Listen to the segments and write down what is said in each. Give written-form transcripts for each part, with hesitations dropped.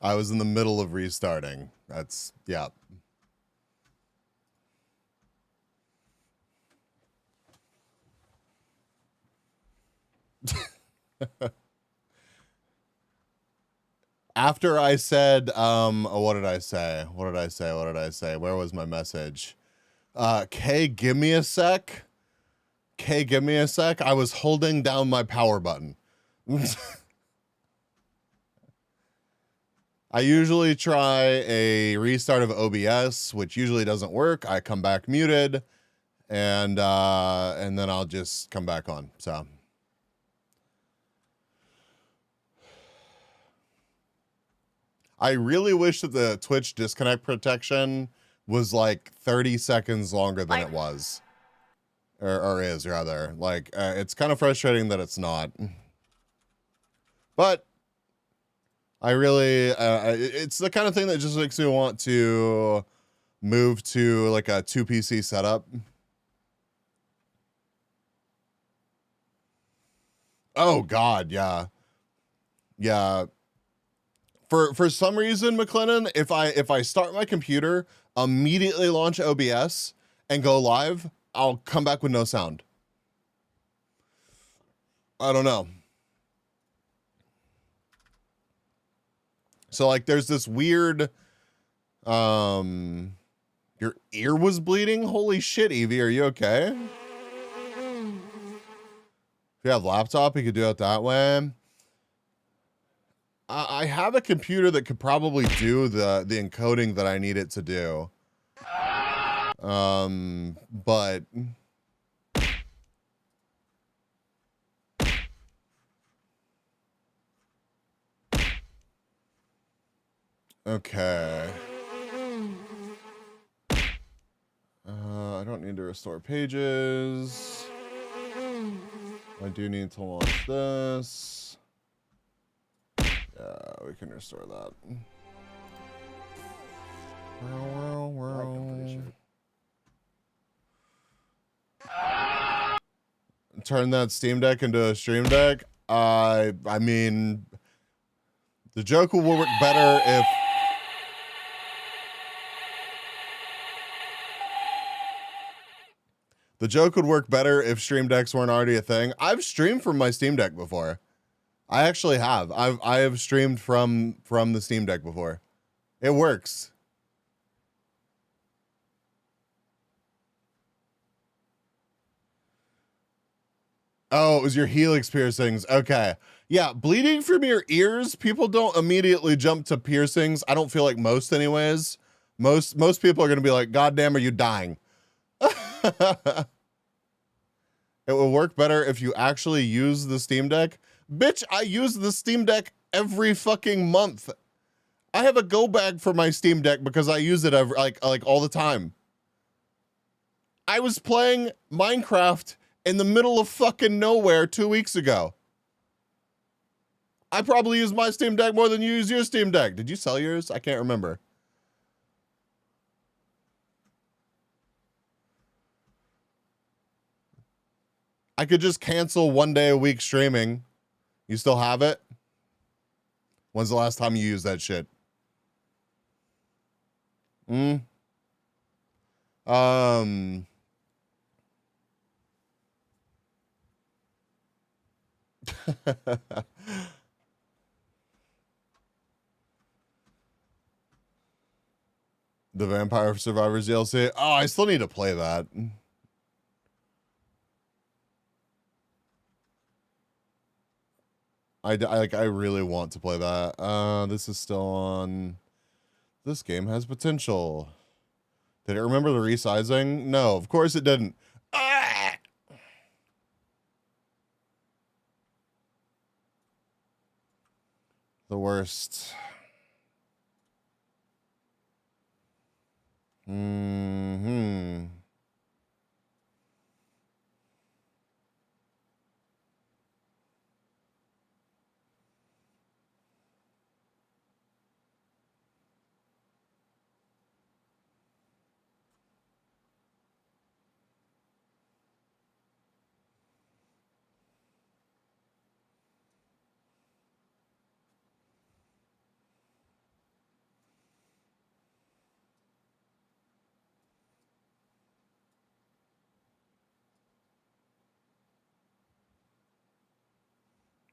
I was in the middle of restarting. That's, yeah. After I said, what did I say? What did I say? What did I say? Where was my message? K, give me a sec. K, give me a sec. I was holding down my power button. I usually try a restart of OBS, which usually doesn't work. I come back muted, and then I'll just come back on. So. I really wish that the Twitch disconnect protection was like 30 seconds longer than it was. Or is, rather. Like, it's kind of frustrating that it's not. But I really, it's the kind of thing that just makes me want to move to like a 2 PC setup. Oh God, yeah. Yeah. For some reason, McLennan, if I start my computer, immediately launch OBS and go live, I'll come back with no sound. I don't know. So like there's this weird your ear was bleeding? Holy shit, Evie, are you okay? If you have a laptop, you could do it that way. I have a computer that could probably do the encoding that I need it to do. But okay. I don't need to restore pages. I do need to launch this. Yeah, we can restore that. Turn that Steam Deck into a Stream Deck. I mean, the joke will work better if... The joke would work better if Stream Decks weren't already a thing. I've streamed from my Steam Deck before. I actually have. I have streamed from the Steam Deck before. It works. Oh, it was your helix piercings. Okay. Yeah, bleeding from your ears, people don't immediately jump to piercings. I don't feel like most anyways. Most people are going to be like, "God damn, are you dying?" It will work better if you actually use the Steam Deck. Bitch, I use the Steam Deck every fucking month. I have a go bag for my Steam Deck because I use it every, like all the time. I was playing Minecraft in the middle of fucking nowhere 2 weeks ago. I probably use my Steam Deck more than you use your Steam Deck. Did you sell yours? I can't remember. I could just cancel 1 day a week streaming. You still have it? When's the last time you used that shit? The Vampire Survivors DLC? Oh, I still need to play that. I really want to play that. This is still on. This game has potential. Did it remember the resizing? No, of course it didn't. Ah! The worst.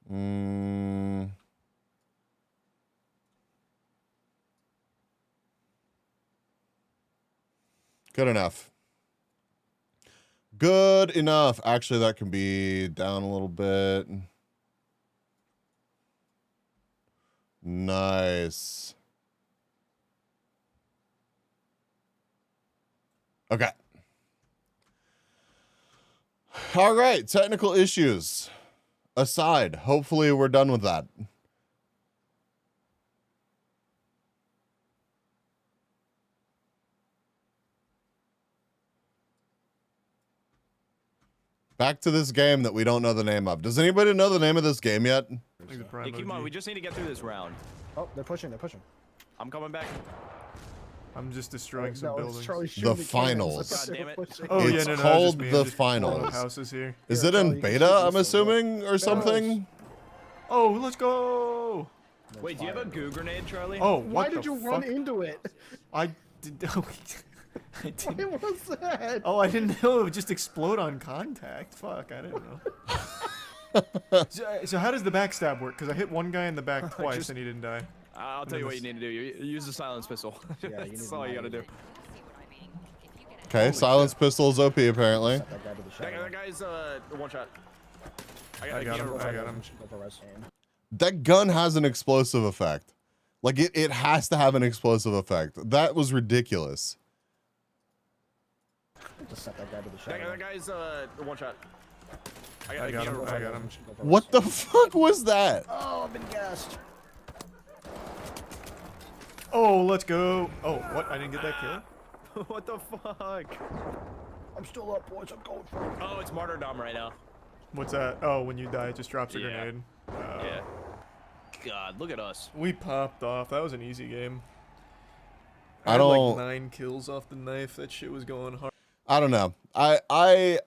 Good enough. Good enough. Actually, that can be down a little bit. Nice. Okay. All right. Technical issues aside, hopefully we're done with that. Back to this game that we don't know the name of. Does anybody know the name of this game yet? Hey, keep on. We just need to get through this round. Oh, they're pushing. They're pushing. I'm coming back. I'm just destroying some buildings. The finals. God damn it. Oh, It's yeah, no, called just the finals. Houses here. Is it in beta, I'm assuming, or something? Oh, let's go. Wait, do you have a goo grenade, Charlie? Oh, Why did you run into it? I did. I didn't. What was that? Oh, I didn't know it would just explode on contact. Fuck, I didn't know. So how does the backstab work? Because I hit one guy in the back twice and he didn't die. I'll tell you what you need to do. You use the silence pistol. Yeah, That's all you gotta do. Okay, silence pistol is OP apparently. That guy's one shot. I got him. I got him. That gun has an explosive effect. Like it has to have an explosive effect. That was ridiculous. Just set that guy to the shadow. That guy's one shot. I got him. I got him. What the fuck was that? Oh, I've been gassed. Oh, let's go. Oh, what? I didn't get that kill? What the fuck? I'm still up, boys. I'm going for it. Oh, it's martyrdom right now. What's that? Oh, when you die, it just drops a Yeah. grenade. Yeah. God, look at us. We popped off. That was an easy game. I had don't- like 9 kills off the knife. That shit was going hard. I don't know. I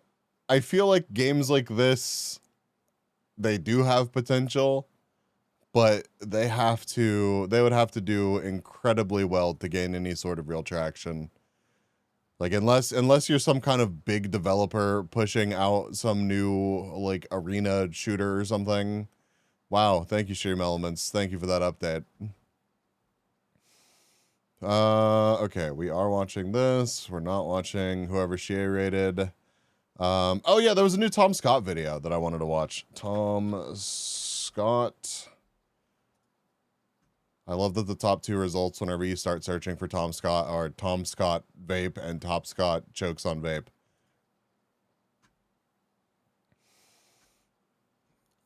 feel like games like this, they do have potential, but they would have to do incredibly well to gain any sort of real traction. Like unless you're some kind of big developer pushing out some new like arena shooter or something. Wow, thank you, Stream Elements. Thank you for that update. Okay, we are watching this. We're not watching whoever she rated. Oh yeah, there was a new Tom Scott video that I wanted to watch. Tom Scott. I love that the top 2 results whenever you start searching for Tom Scott are Tom Scott vape and Top Scott chokes on vape.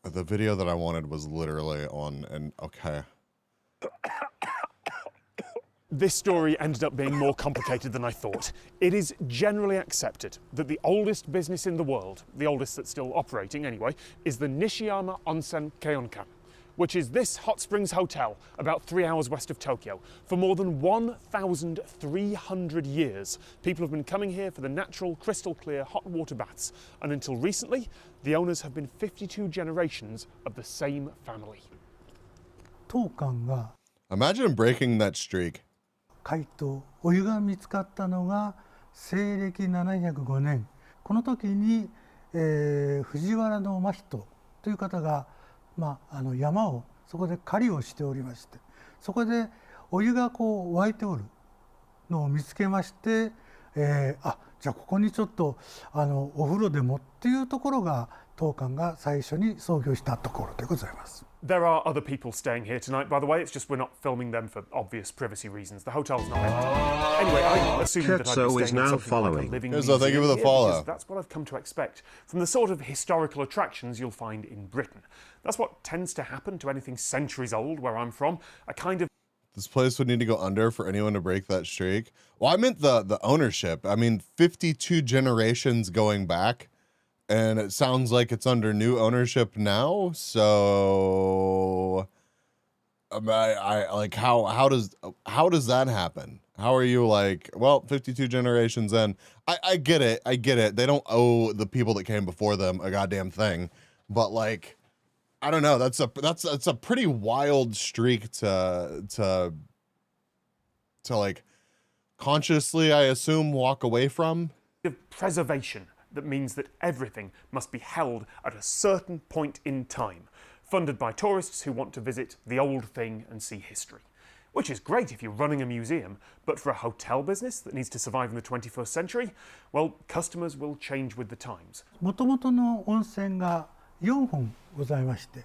The video that I wanted was literally on an okay. This story ended up being more complicated than I thought. It is generally accepted that the oldest business in the world, the oldest that's still operating anyway, is the Nishiyama Onsen Keonkan, which is this hot springs hotel about 3 hours west of Tokyo. For more than 1,300 years, people have been coming here for the natural, crystal clear hot water baths. And until recently, the owners have been 52 generations of the same family. 当館が Imagine breaking that streak. 海とお湯が見つかったのが西暦705年この時に、藤原の真人という方が、山をそこで狩りをしておりましてそこでお湯がこう湧いておるのを見つけまして、じゃあここにちょっとお風呂でもっていうところが当館が最初に創業したところでございます。 There are other people staying here tonight, by the way. It's just we're not filming them for obvious privacy reasons. The hotel's not empty. Anyway, I assumed that I'd be Ketso is staying in now something like a following. living Ketso, thank you for museum the here, follow. because that's what I've come to expect from the sort of historical attractions you'll find in Britain. That's what tends to happen to anything centuries old where I'm from. A kind of This place would need to go under for anyone to break that streak. Well, I meant the ownership. I mean, 52 generations going back, and it sounds like it's under new ownership now. So, I like how does that happen? How are you like? Well, 52 generations in. I get it. I get it. They don't owe the people that came before them a goddamn thing, but like. I don't know. That's a pretty wild streak to like consciously, I assume, walk away from. preservation that means that everything must be held at a certain point in time. funded by tourists who want to visit the old thing and see history. Which is great if you're running a museum, but for a hotel business that needs to survive in the 21st century, well, customers will change with the times. もともとの温泉が4本ございまして、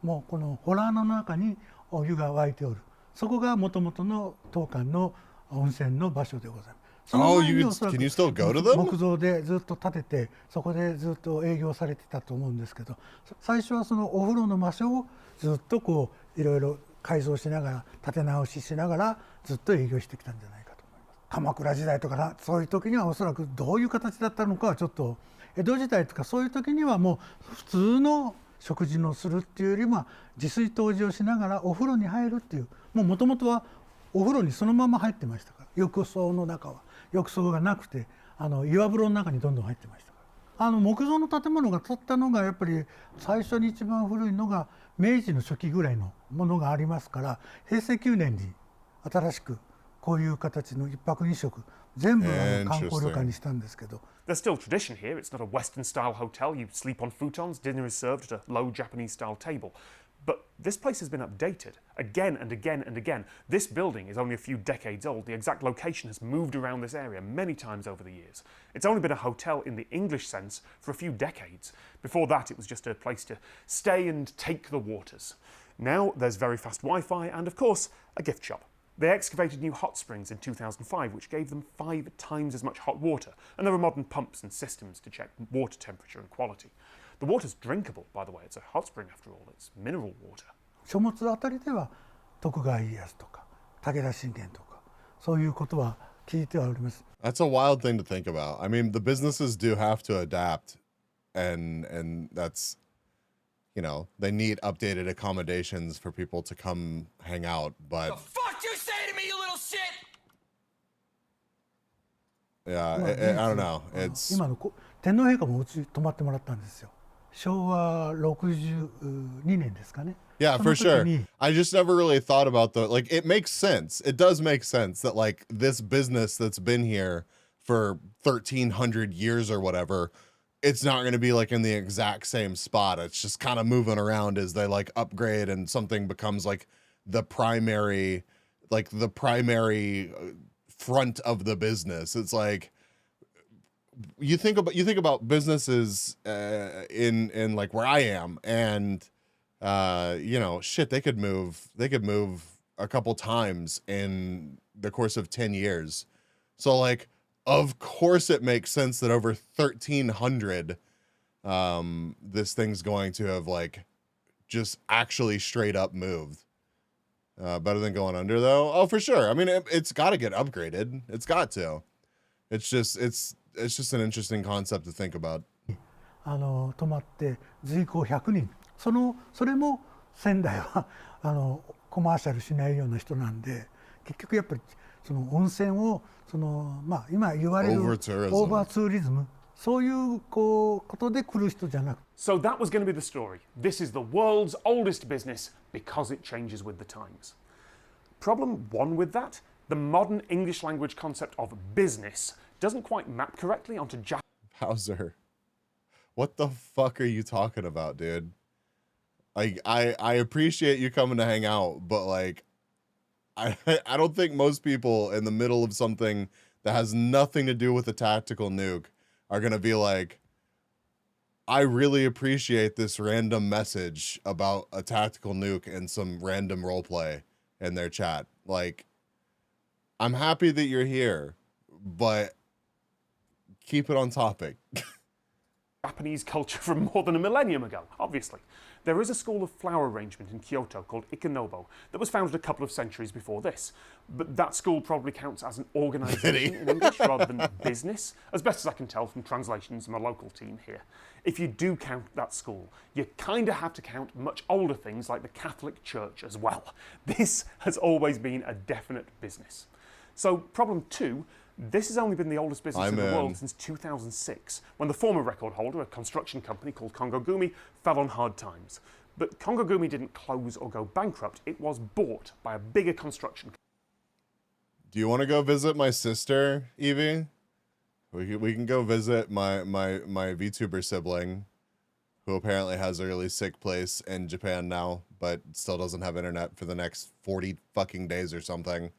もうこのホラーの中にお湯が沸いておる。そこがもともとの当館の温泉の場所でございます。その Oh, 前 you に can, おそらく can you still go to them? 木造でずっと建てて、そこでずっと営業されてたと思うんですけど、最初はそのお風呂の場所をずっとこういろいろ改造しながら建て直ししながらずっと営業してきたんじゃないかと思います。鎌倉時代とかそういう時にはおそらくどういう形だったのかはちょっと、江戸時代とかそういう時にはもう普通の食事のするっていうよりも自炊湯治をしながらお風呂に入るっていう、もともとはお風呂にそのまま入ってましたから、浴槽の中は浴槽がなくて岩風呂の中にどんどん入ってましたから、木造の建物が建ったのがやっぱり最初に一番古いのが明治の初期ぐらいのものがありますから、平成9年に新しくこういう形の一泊二食全部観光旅館にしたんですけど。There's still tradition here. It's not a Western-style hotel. You sleep on futons. Dinner is served at a low Japanese-style table. But this place has been updated again and again and again. This building is only a few decades old. The exact location has moved around this area many times over the years. It's only been a hotel in the English sense for a few decades. Before that, it was just a place to stay and take the waters. Now there's very fast Wi-Fi and, of course, a gift shop. They excavated new hot springs in 2005, which gave them 5 times as much hot water, and there are modern pumps and systems to check water temperature and quality. The water's drinkable, by the way. It's a hot spring after all. It's mineral water. 書物あたりでは徳川家康とか武田信玄とかそういうことは聞いてはおります。That's a wild thing to think about. I mean, the businesses do have to adapt, and that's, you know, they need updated accommodations for people to come hang out. But The fuck you say to me, you little shit! yeah, I don't know. It's 今の天皇陛下もうち泊まってもらったんですよ。昭和62年ですかね。 yeah, そ for の時 sure. に I just never really thought about like, it makes sense. It does make sense that like this business that's been here for 1,300 years or whatever, it's not going to be like in the exact same spot. It's just kind of moving around as they like upgrade and something becomes like the primary front of the business. It's like, you think about businesses in like where I am, and you know, shit, they could move a couple times in the course of 10 years. So like, of course it makes sense that over 1,300 this thing's going to have like just actually straight up moved. Better than going under though. Oh, for sure. I mean, it's got to get upgraded. It's got to. It's just an interesting concept to think about. 泊まって随行100人、それも仙台はコマーシャルしないような人なんで、結局やっぱりその温泉を今言われるオーバーツーリズム、そういうことで来る人じゃなく。So that was going to be the story. This is the world's oldest business because it changes with the times. Problem one with that, the modern English language concept of business doesn't quite map correctly onto Japanese. Bowser, what the fuck are you talking about, dude? Like, I appreciate you coming to hang out, but like, I don't think most people in the middle of something that has nothing to do with a tactical nuke are gonna be like, I really appreciate this random message about a tactical nuke and some random roleplay in their chat. Like, I'm happy that you're here, but keep it on topic. Japanese culture from more than a millennium ago, obviously. There is a school of flower arrangement in Kyoto called Ikenobo that was founded a couple of centuries before this. But that school probably counts as an organisation in English rather than business, as best as I can tell from translations from a local team here. If you do count that school, you kind of have to count much older things like the Catholic Church as well. This has always been a definite business. So problem two, this has only been the oldest business in the world since 2006, when the former record holder, a construction company called Kongogumi, fell on hard times. But Kongogumi didn't close or go bankrupt. It was bought by a bigger construction company. Do you want to go visit my sister, Evie? We can go visit my VTuber sibling. who apparently has a really sick place in Japan now, but still doesn't have internet for the next 40 fucking days or something.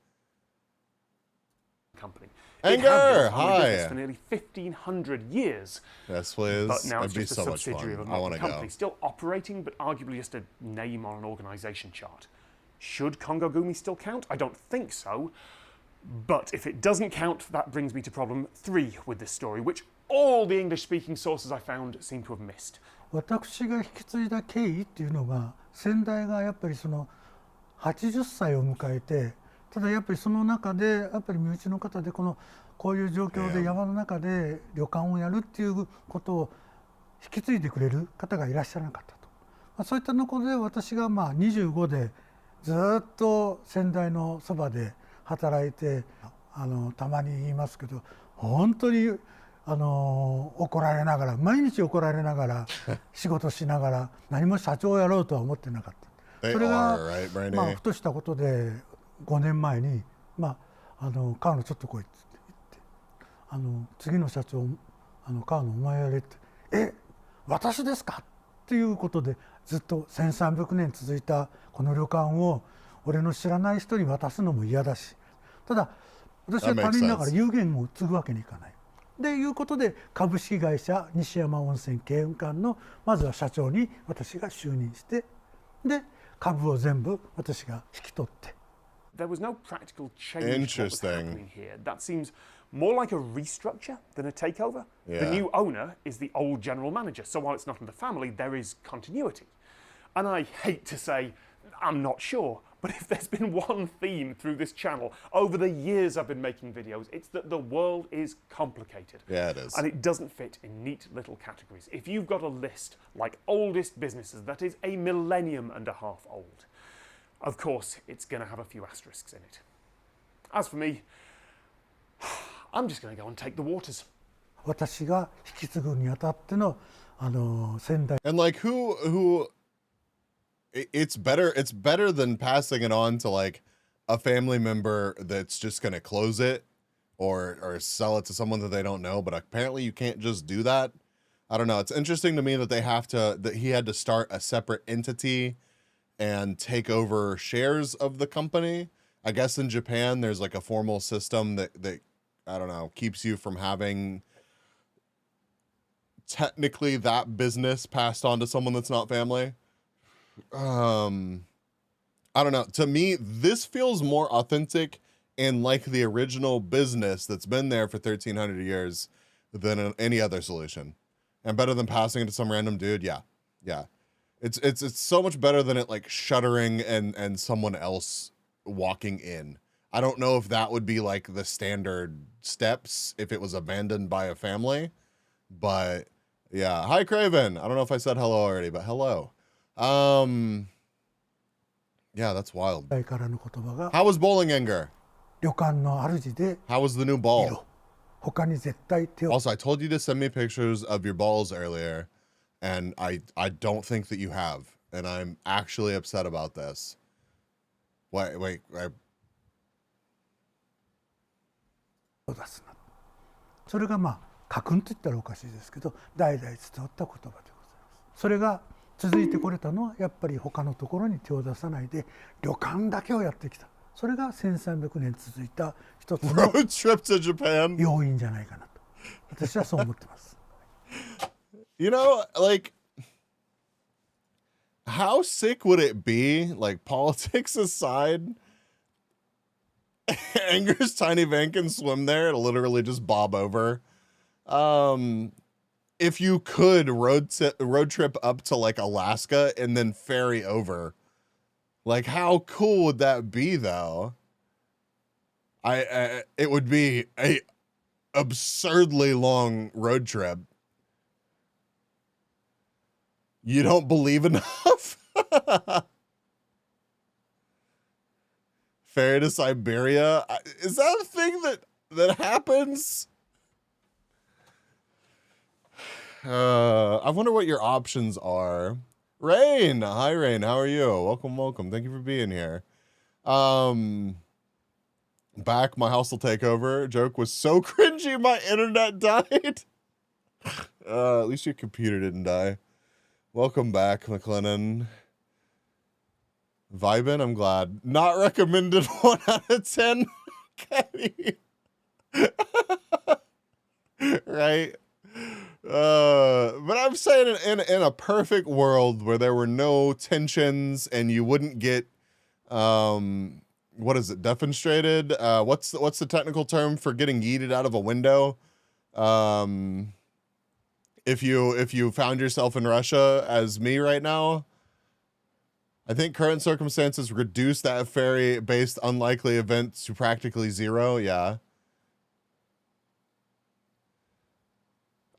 Company. Anger, It had been a family hi. business for nearly 1,500 years. Yes, please. But now That'd it's be just a so much subsidiary fun. of a I want modern to company, go. still operating, but arguably just a name on an organization chart. Should Kongogumi still count? I don't think so. But if it doesn't count, that brings me to problem 3 with this story, which all the English-speaking sources I found seem to have missed. 私が引き継いだ経緯っていうのが、先代がやっぱりその80歳を迎えて、ただやっぱりその中でやっぱり身内の方でこういう状況で山の中で旅館をやるっていうことを引き継いでくれる方がいらっしゃらなかったと、そういった中で私が25でずっと先代のそばで働いて、たまに言いますけど本当に怒られながら毎日怒られながら仕事しながら何も社長をやろうとは思ってなかった。それがふとしたことで5年前に川野ちょっと来いって言って次の社長川野お前やれって私ですかっていうことでずっと1300年続いたこの旅館を俺の知らない人に渡すのも嫌だし、ただ私は他人だから有限を継ぐわけにいかない。でいうことで株式会社西山温泉慶雲館のまずは社長に私が就任して、で株を全部私が引き取って。There was no practical change to what was happening here. That seems more like a restructure than a takeover. Yeah. The new owner is the old general manager, so while it's not in the family, there is continuity. And I hate to say, I'm not sure, but if there's been one theme through this channel over the years I've been making videos, it's that the world is complicated. Yeah, it is. And it doesn't fit in neat little categories. If you've got a list like oldest businesses that is a millennium and a half old, of course, it's going to have a few asterisks in it. As for me, I'm just going to go and take the waters. 私が引き継ぐにあたっての先代。And like who it's better than passing it on to like a family member that's just going to close it or sell it to someone that they don't know, but apparently you can't just do that. I don't know. It's interesting to me that he had to start a separate entity and take over shares of the company. I guess in Japan there's like a formal system that I don't know, keeps you from having technically that business passed on to someone that's not family. I don't know. To me, this feels more authentic and like the original business that's been there for 1,300 years than any other solution, and better than passing it to some random dude. Yeah. It's so much better than it like shuttering and someone else walking in. I don't know if that would be like the standard steps if it was abandoned by a family, but yeah. Hi, Craven. I don't know if I said hello already, but hello. Yeah, that's wild. How was bowling anger? 旅館の主で How was the new ball? 他に絶対手を Also, I told you to send me pictures of your balls earlier, and I don't think that you have, and I'm actually upset about this. Wait. それが家訓と言ったらおかしいですけど、代々伝わった言葉でございます。それが続いてこれたのはやっぱり他のところに手を出さないで旅館だけをやってきた。それが1300年続いた一つの Road trip to Japan. 要因じゃないかなと私はそう思ってます。You know, like, how sick would it be, like, politics aside, Anger's tiny van can swim there, it'll literally just bob over. If you could road trip up to like Alaska and then ferry over, like how cool would that be though? It would be a absurdly long road trip. You don't believe enough? Ferry to Siberia? Is that a thing that happens? I wonder what your options are. Rain! Hi, Rain. How are you? Welcome. Thank you for being here. Back, my house will take over. Joke was so cringy, my internet died. At least your computer didn't die. Welcome back, McLennan. Vibin, I'm glad. Not recommended 1 out of 10. Kenny. Right? But I'm saying in a perfect world where there were no tensions and you wouldn't get what is it, defenestrated? What's the technical term for getting yeeted out of a window? If you found yourself in Russia as me right now, I think current circumstances reduce that ferry-based unlikely event to practically zero. Yeah.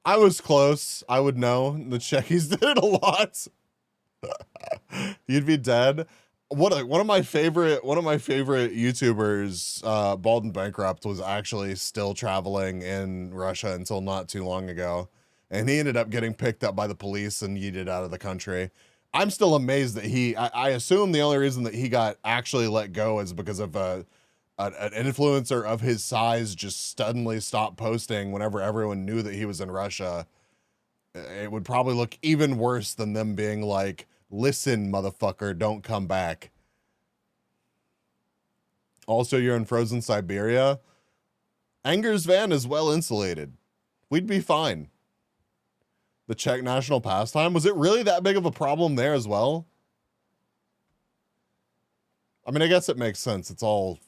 I was close. I would know. The Czechs did it a lot. You'd be dead. One of my favorite YouTubers, Bald and Bankrupt, was actually still traveling in Russia until not too long ago. And he ended up getting picked up by the police and yeeted out of the country. I'm still amazed that I assume the only reason that he got actually let go is because of an influencer of his size just suddenly stopped posting whenever everyone knew that he was in Russia. It would probably look even worse than them being like, listen, motherfucker, don't come back. Also, you're in frozen Siberia. Anger's van is well insulated. We'd be fine. The Czech national pastime, was it really that big of a problem there as well? I mean, I guess it makes sense. It's all,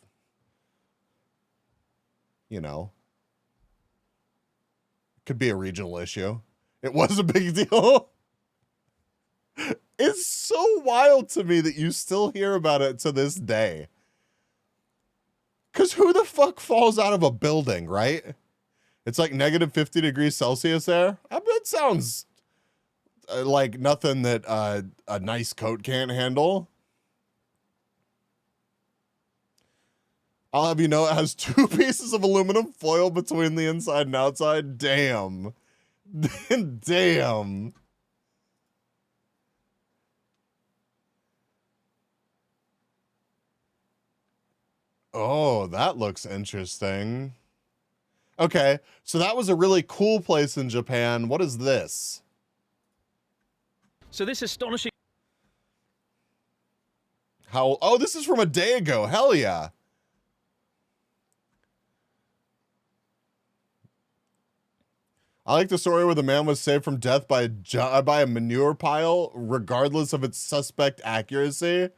you know, could be a regional issue. It was a big deal. It's so wild to me that you still hear about it to this day. Because who the fuck falls out of a building, right? It's like negative 50 degrees Celsius there. I mean, it sounds like nothing that a nice coat can't handle. I'll have you know it has 2 pieces of aluminum foil between the inside and outside. Damn. Damn. Oh, that looks interesting. Okay, so that was a really cool place in Japan. What is this? So this astonishing... How? Oh, this is from a day ago. Hell yeah. I like the story where the man was saved from death by a manure pile, regardless of its suspect accuracy.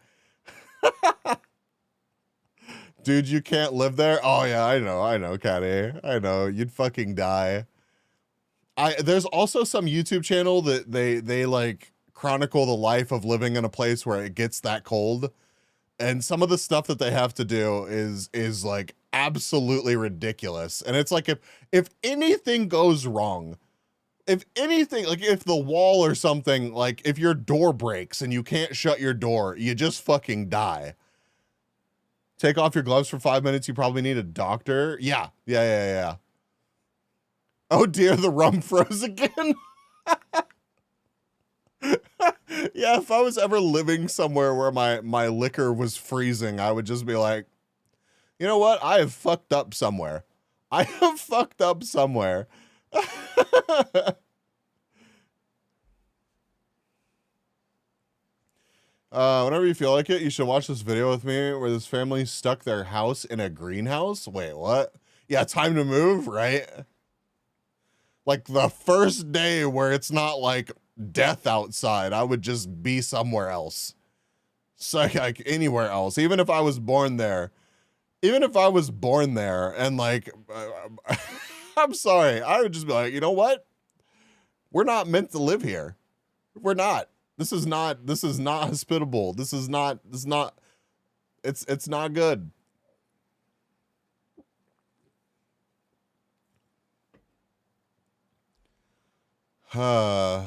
Dude, you can't live there? Oh yeah, I know, Caddy. I know, you'd fucking die. There's also some YouTube channel that they like chronicle the life of living in a place where it gets that cold. And some of the stuff that they have to do is like absolutely ridiculous. And it's like if anything goes wrong, if anything, like if the wall or something, like if your door breaks and you can't shut your door, you just fucking die. Take off your gloves for 5 minutes. You probably need a doctor. Yeah. Oh dear, the rum froze again. Yeah, if I was ever living somewhere where my liquor was freezing, I would just be like, you know what? I have fucked up somewhere. I have fucked up somewhere. Whenever you feel like it, you should watch this video with me where this family stuck their house in a greenhouse. Wait, what? Yeah, time to move, right? Like the first day where it's not like death outside, I would just be somewhere else. So like anywhere else, even if I was born there. Even if I was born there and like, I'm sorry, I would just be like, you know what? We're not meant to live here. We're not. This is not hospitable. It's not good. All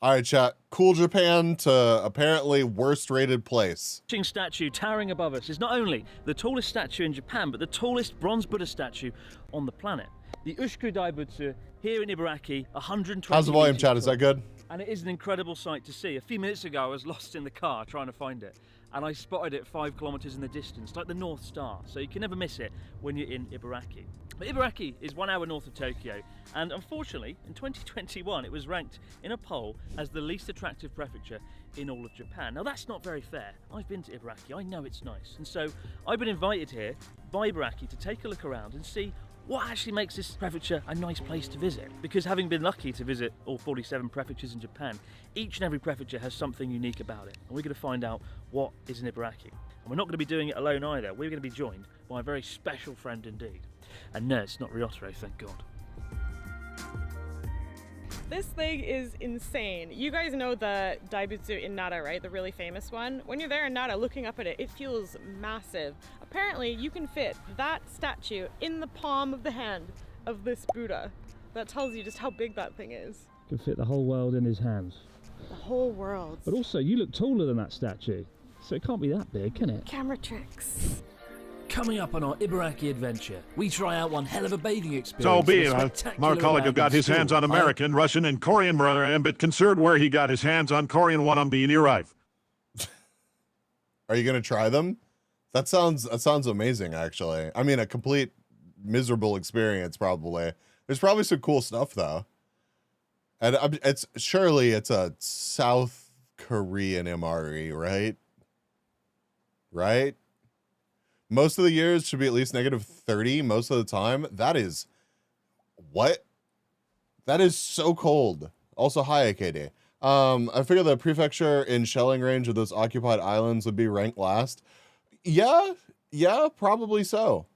right, chat. Cool Japan to apparently worst rated place. Statue towering above us is not only the tallest statue in Japan, but the tallest bronze Buddha statue on the planet. The Ushku Daibutsu here in Ibaraki, 120 How's the volume, meters chat? Is that good? And it is an incredible sight to see. A few minutes ago I was lost in the car trying to find it, and I spotted it 5 kilometers in the distance, like the North Star, so you can never miss it when you're in Ibaraki. But Ibaraki is 1 hour north of Tokyo, and unfortunately in 2021 it was ranked in a poll as the least attractive prefecture in all of Japan. Now that's not very fair. I've been to Ibaraki, I know it's nice, and so I've been invited here by Ibaraki to take a look around and see what actually makes this prefecture a nice place to visit. Because having been lucky to visit all 47 prefectures in Japan, each and every prefecture has something unique about it, and we're going to find out what is in Ibaraki. And we're not going to be doing it alone either. We're going to be joined by a very special friend indeed. And no, it's not Ryotaro, thank God. This thing is insane. You guys know the Daibutsu in Nara, right? The really famous one. When you're there in Nara looking up at it, it feels massive. Apparently, you can fit that statue in the palm of the hand of this Buddha. That tells you just how big that thing is. Can fit the whole world in his hands. The whole world. But also, you look taller than that statue, so it can't be that big, can it? Camera tricks. Coming up on our Ibaraki adventure, we try out one hell of a bathing experience. So be in a it. spectacular My colleague got his hands on abandoned American, Russian, and Korean brother, and bit concerned where he got his hands on Korean one on being arrive. Are you gonna try them? That sounds amazing, actually. I mean, a complete miserable experience, probably. There's probably some cool stuff though. And it's surely it's a South Korean MRE, right? Right? Most of the years should be at least -30 most of the time. That is what? That is so cold. Also, hi, AKD. I figure the prefecture in shelling range of those occupied islands would be ranked last. Yeah, probably so.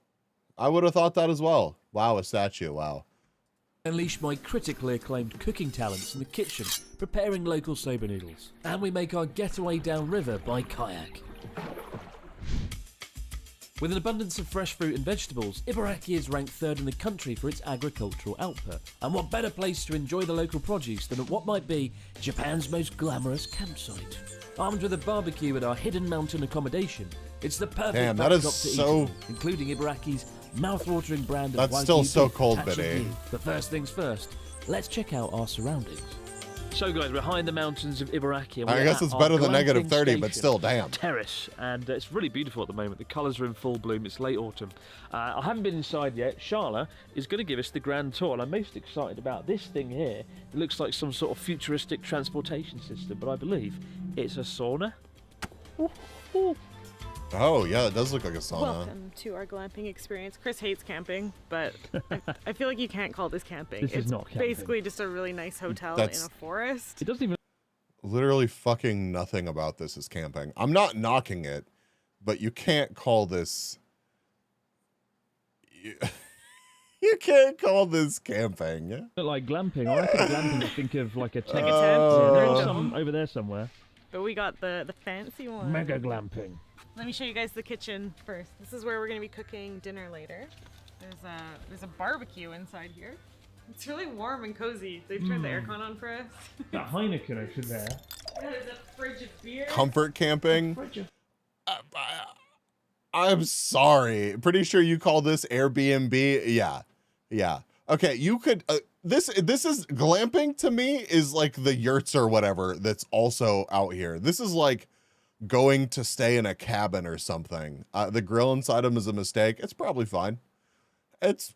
I would have thought that as well. Wow, a statue, wow. Unleash my critically acclaimed cooking talents in the kitchen, preparing local soba noodles. And we make our getaway downriver by kayak. With an abundance of fresh fruit and vegetables, Ibaraki is ranked 3rd in the country for its agricultural output. And what better place to enjoy the local produce than at what might be Japan's most glamorous campsite? Armed with a barbecue at our hidden mountain accommodation, it's the perfect Damn, that is backdrop to so- eat, including Ibaraki's mouth-watering brand of That's Wagyu still so beef, cold, Tatsu Biddy. beef. But first things first, let's check out our surroundings. So guys, we're high in the mountains of Ibaraki. And I we're guess at it's our better than glamping -30, but station still, damn. Terrace, and it's really beautiful at the moment. The colours are in full bloom. It's late autumn. I haven't been inside yet. Charla is going to give us the grand tour, and I'm most excited about this thing here. It looks like some sort of futuristic transportation system, but I believe it's a sauna. Oh, yeah, it does look like a sauna. Welcome to our glamping experience. Chris hates camping, but I feel like you can't call this camping. This is it's not camping. basically just a really nice hotel That's- in a forest. It doesn't even. Literally fucking nothing about this is camping. I'm not knocking it, but you can't call this... You can't call this camping. Look like glamping. I reckon glamping. I think of like a tent. Like a tent. Yeah, there's Random. some over there somewhere. But we got the fancy one. Mega glamping. Let me show you guys the kitchen first. This is where we're gonna be cooking dinner later. There's a barbecue inside here. It's really warm and cozy. They've turned the aircon on for us. That Heineken over there. Yeah, there's a fridge of beer. Comfort camping? I'm sorry. Pretty sure you call this Airbnb? Yeah. Okay, you could... This is... Glamping to me is like the yurts or whatever that's also out here. This is like going to stay in a cabin or something. The grill inside them is a mistake. It's probably fine. It's...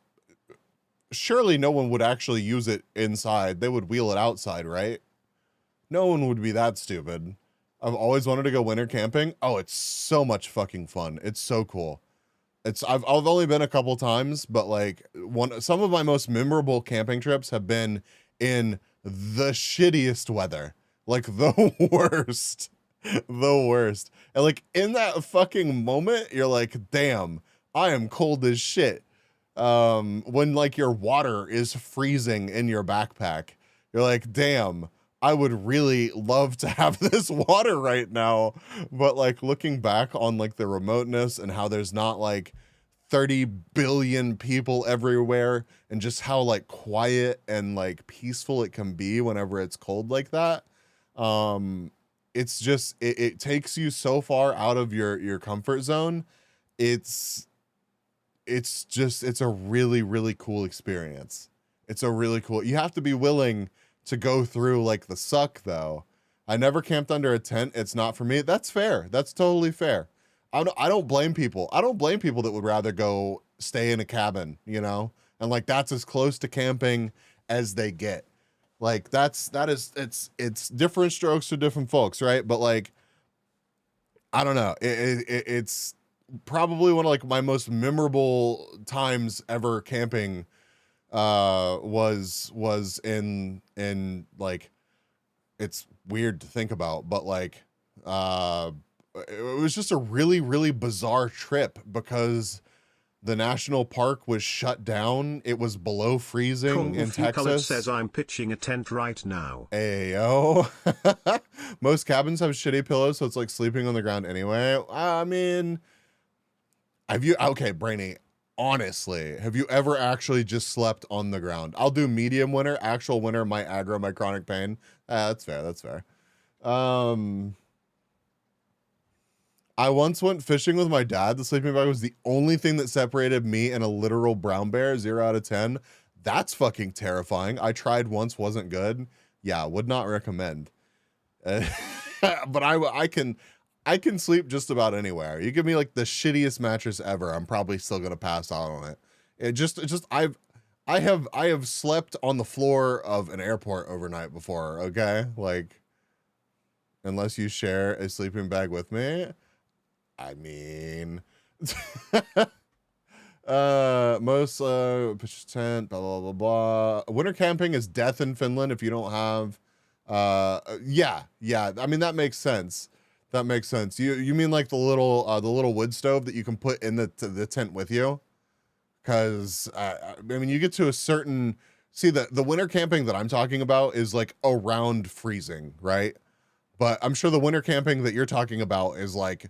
Surely no one would actually use it inside. They would wheel it outside, right? No one would be that stupid. I've always wanted to go winter camping. Oh, it's so much fucking fun. It's so cool. I've only been a couple times, but like some of my most memorable camping trips have been in the shittiest weather. Like the worst. The worst. And like in that fucking moment, you're like, damn, I am cold as shit. When like your water is freezing in your backpack, you're like, damn, I would really love to have this water right now. But like looking back on like the remoteness and how there's not like 30 billion people everywhere and just how like quiet and like peaceful it can be whenever it's cold like that. It's just, it takes you so far out of your comfort zone. It's a really, really cool experience. It's a really cool, you have to be willing to go through like the suck though. I never camped under a tent. It's not for me. That's fair. That's totally fair. I don't blame people. I don't blame people that would rather go stay in a cabin, you know? And like, that's as close to camping as they get. Like it's different strokes for different folks. Right. But like, I don't know. It's probably one of like my most memorable times ever camping, was in like, it's weird to think about, but like, it was just a really, really bizarre trip because the national park was shut down. It was below freezing in Texas. Says I'm pitching a tent right now. Ayo. Most cabins have shitty pillows, so it's like sleeping on the ground anyway. I mean, okay, Brainy, honestly, have you ever actually just slept on the ground? I'll do medium winter. Actual winter might aggro my chronic pain. That's fair. That's fair. I once went fishing with my dad. The sleeping bag was the only thing that separated me and a literal brown bear. 0 out of 10. That's fucking terrifying. I tried once, wasn't good. Yeah, would not recommend. But I can sleep just about anywhere. You give me like the shittiest mattress ever, I'm probably still gonna pass out on it. I have slept on the floor of an airport overnight before. Okay, like, unless you share a sleeping bag with me. I mean, most pitch tent, blah blah blah blah. Winter camping is death in Finland if you don't have. Yeah. I mean, that makes sense. That makes sense. You mean like the little wood stove that you can put in the tent with you? Because I mean, you get to a certain. See, the winter camping that I'm talking about is like around freezing, right? But I'm sure the winter camping that you're talking about is like,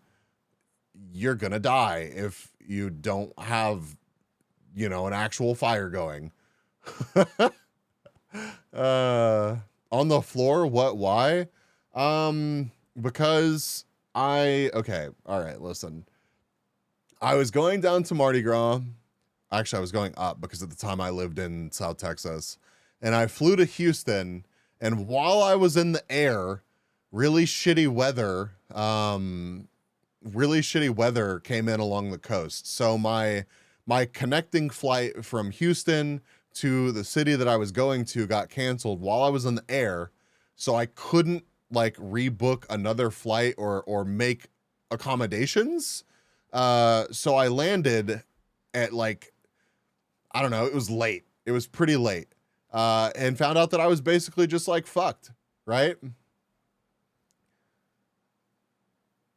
you're gonna die if you don't have, you know, an actual fire going. On the floor, why? Because okay, all right, listen. I was going down to Mardi Gras. Actually, I was going up because at the time I lived in South Texas, and I flew to Houston, and while I was in the air, really shitty weather came in along the coast. So my connecting flight from Houston to the city that I was going to got canceled while I was in the air. So I couldn't like rebook another flight or make accommodations. So I landed at like, I don't know, it was late. It was pretty late. And found out that I was basically just like fucked, right?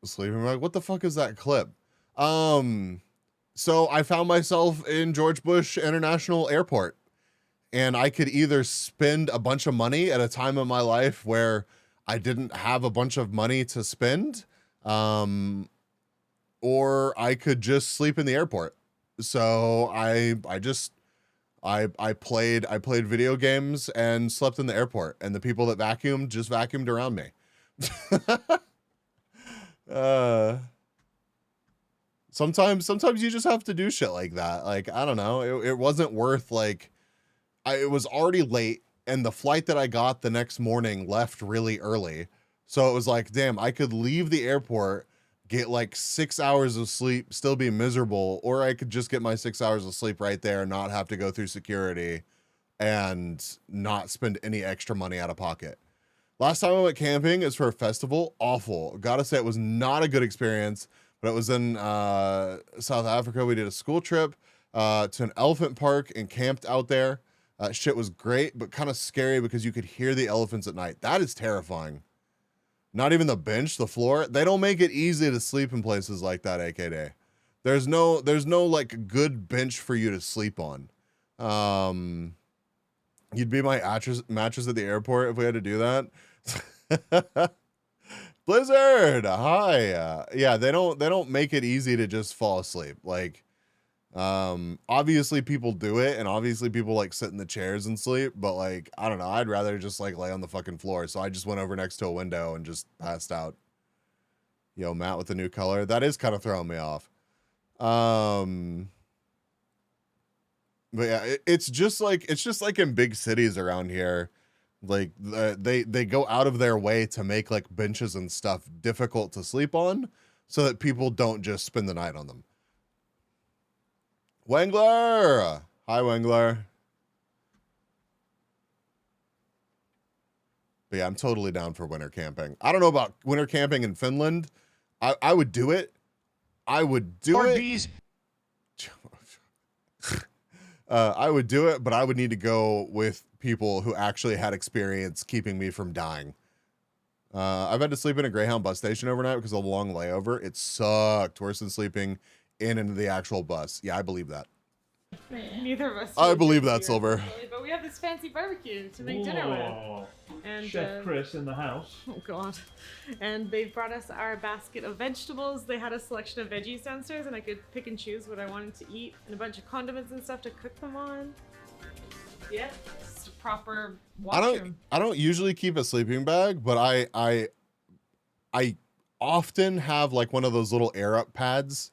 Sleeping bag. What the fuck is that clip? So I found myself in George Bush International Airport, and I could either spend a bunch of money at a time in my life where I didn't have a bunch of money to spend, or I could just sleep in the airport. So I played video games and slept in the airport, and the people that vacuumed just vacuumed around me. Sometimes you just have to do shit like that. Like, I don't know. It wasn't worth like, it was already late, and the flight that I got the next morning left really early. So it was like, damn, I could leave the airport, get like 6 hours of sleep, still be miserable, or I could just get my 6 hours of sleep right there and not have to go through security and not spend any extra money out of pocket. Last time I went camping is for a festival. Awful. Gotta say, it was not a good experience, but it was in South Africa. We did a school trip to an elephant park and camped out there. Shit was great, but kind of scary because you could hear the elephants at night. That is terrifying. Not even the bench, the floor. They don't make it easy to sleep in places like that, AKA. There's no like good bench for you to sleep on. You'd be my mattress at the airport if we had to do that. Blizzard, hi. Yeah, they don't make it easy to just fall asleep. Like, obviously people do it, and obviously people like sit in the chairs and sleep, but like, I don't know, I'd rather just like lay on the fucking floor. So I just went over next to a window and just passed out. Yo, Matt with the new color, that is kind of throwing me off. But yeah, it's just like in big cities around here. Like they go out of their way to make like benches and stuff difficult to sleep on so that people don't just spend the night on them. Wangler! Hi, Wangler. But yeah, I'm totally down for winter camping. I don't know about winter camping in Finland. I would do it. I would do it. I would do it, but I would need to go with people who actually had experience keeping me from dying. I've had to sleep in a Greyhound bus station overnight because of a long layover. It sucked. Worse than sleeping in into the actual bus. Yeah, I believe that. Neither of us. I believe that, Silver. But we have this fancy barbecue to make dinner with. And Chef Chris in the house. Oh god. And they brought us our basket of vegetables. They had a selection of veggie sensors and I could pick and choose what I wanted to eat and a bunch of condiments and stuff to cook them on. Yeah, it's a proper washroom. I don't usually keep a sleeping bag, but I often have like one of those little air up pads.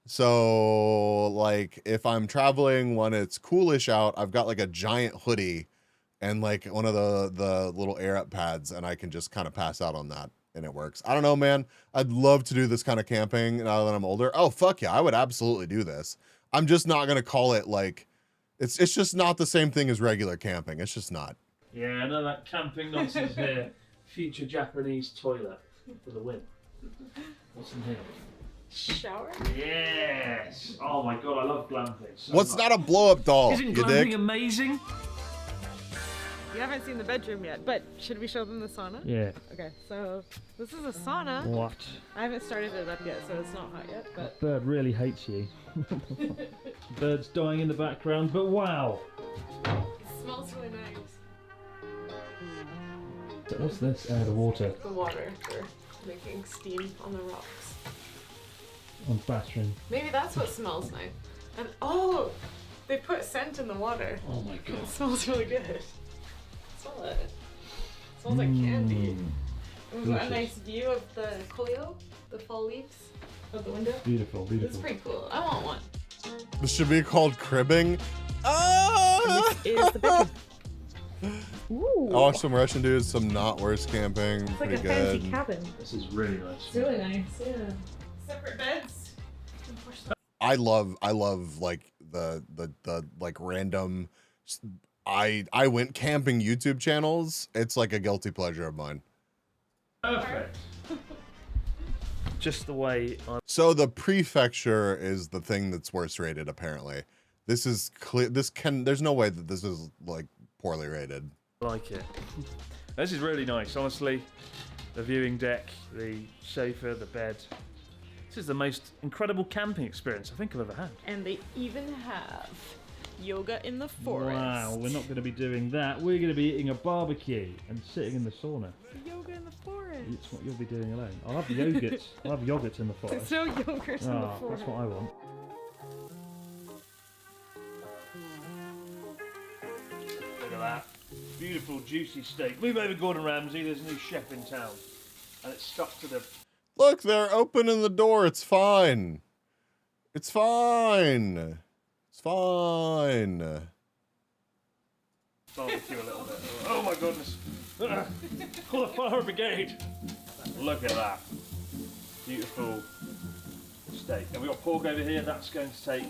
So like if I'm traveling when it's coolish out, I've got like a giant hoodie and like one of the little air up pads, and I can just kind of pass out on that and it works. I don't know, man. I'd love to do this kind of camping now that I'm older. Oh fuck yeah, I would absolutely do this. I'm just not gonna call it like it's just not the same thing as regular camping. It's just not. Yeah, no, that camping nonsense here. Future Japanese toilet for the win. What's in here? Shower? Yes! Oh my god, I love glamping. So What's much. not a blow up doll? Isn't You glamping dick? amazing? You haven't seen the bedroom yet, but should we show them the sauna? Yeah. Okay, so this is a sauna. What? I haven't started it up yet, so it's not hot yet, but... Bird really hates you. Bird's dying in the background, but wow! It smells really nice. What's this? The water. The water for making steam on the rocks. On bathroom. Maybe that's what smells nice. And oh, they put scent in the water. Oh my god. It smells really good. Smell it. It smells like candy. We've got a nice view of the kolio, the fall leaves of the window. Beautiful, beautiful. It's pretty cool. I want one. This should be called cribbing. Ah! This is the bedroom. I watched some Russian dudes, some not worse camping. It's like Pretty a good. fancy cabin. This is really nice. It's really nice, yeah. Separate beds. I love like the like random I went camping YouTube channels. It's like a guilty pleasure of mine. Perfect. Just the way I So the prefecture is the thing that's worst rated apparently. This is clear. There's no way that this is like poorly rated. like it. This is really nice, honestly. The viewing deck, the sofa, the bed. This is the most incredible camping experience I think I've ever had. And they even have yoga in the forest. Wow, we're not going to be doing that. We're going to be eating a barbecue and sitting in the sauna. Yoga in the forest. It's what you'll be doing alone. I'll have yogurt. I'll have yogurt in the forest. There's no yogurt in the Ah, forest. that's what I want. Look at that. Beautiful, juicy steak. Move over, Gordon Ramsay. There's a new chef in town. And it's stuck to the... Look, they're opening the door. It's fine. It's fine. It's fine. Barbecue a little bit. Oh my goodness. Call the fire brigade. Look at that. Beautiful steak. And we've got pork over here. That's going to take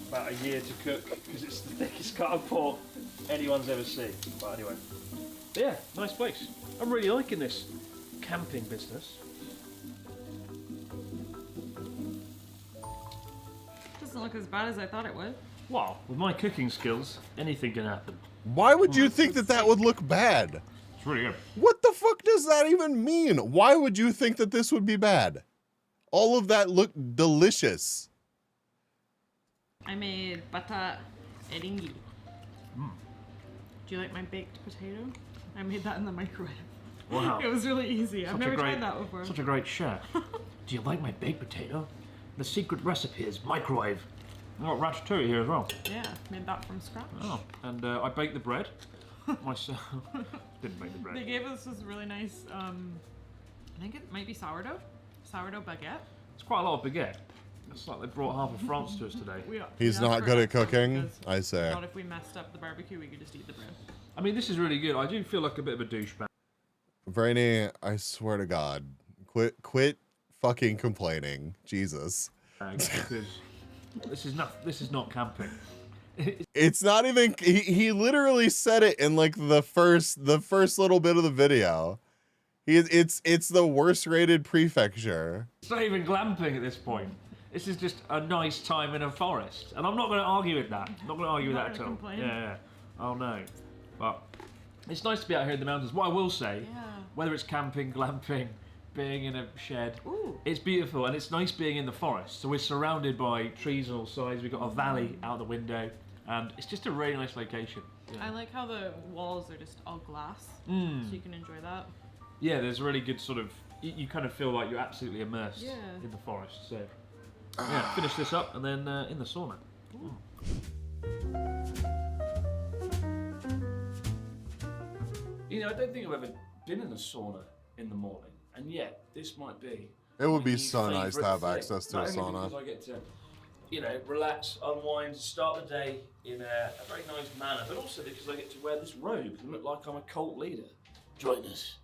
about a year to cook because it's the thickest cut of pork anyone's ever seen. But anyway. But yeah, nice place. I'm really liking this camping business. Doesn't look as bad as I thought it would. Wow, with my cooking skills, anything can happen. Why would you think that that would look bad? It's really good. What the fuck does that even mean? Why would you think that this would be bad? All of that looked delicious. I made bata eringi. Do you like my baked potato? I made that in the microwave. Wow. It was really easy. I've never tried that before. Such a great chef. Do you like my baked potato? The secret recipe is microwave. I've got ratatouille here as well. Yeah, made that from scratch. Oh, and I baked the bread myself. Didn't make the bread. They gave us this really nice, I think it might be sourdough baguette. It's quite a lot of baguette. It's like they brought half of France to us today. He's not good at cooking, I say. I thought if we messed up the barbecue, we could just eat the bread. I mean, this is really good. I do feel like a bit of a douchebag. Brainy, I swear to God, quit fucking complaining. Jesus. Because this is not camping. It's not even, he literally said it in like the first little bit of the video. It's the worst rated prefecture. It's not even glamping at this point. This is just a nice time in a forest. And I'm not going to argue with that. I'm not going to argue with that at all. Complain. Yeah. Oh no. But it's nice to be out here in the mountains. What I will say, whether it's camping, glamping, being in a shed, it's beautiful, and it's nice being in the forest. So we're surrounded by trees on all sides. We've got a valley out the window, and it's just a really nice location. I like how the walls are just all glass, so you can enjoy that. Yeah, there's really good sort of, you kind of feel like you're absolutely immersed in the forest. So yeah, finish this up and then in the sauna. You know, I don't think I've ever been in a sauna in the morning, and yet this might be. It would be so nice to have access to a Not only sauna. because I get to, you know, relax, unwind, start the day in a very nice manner, but also because I get to wear this robe and look like I'm a cult leader. Join us.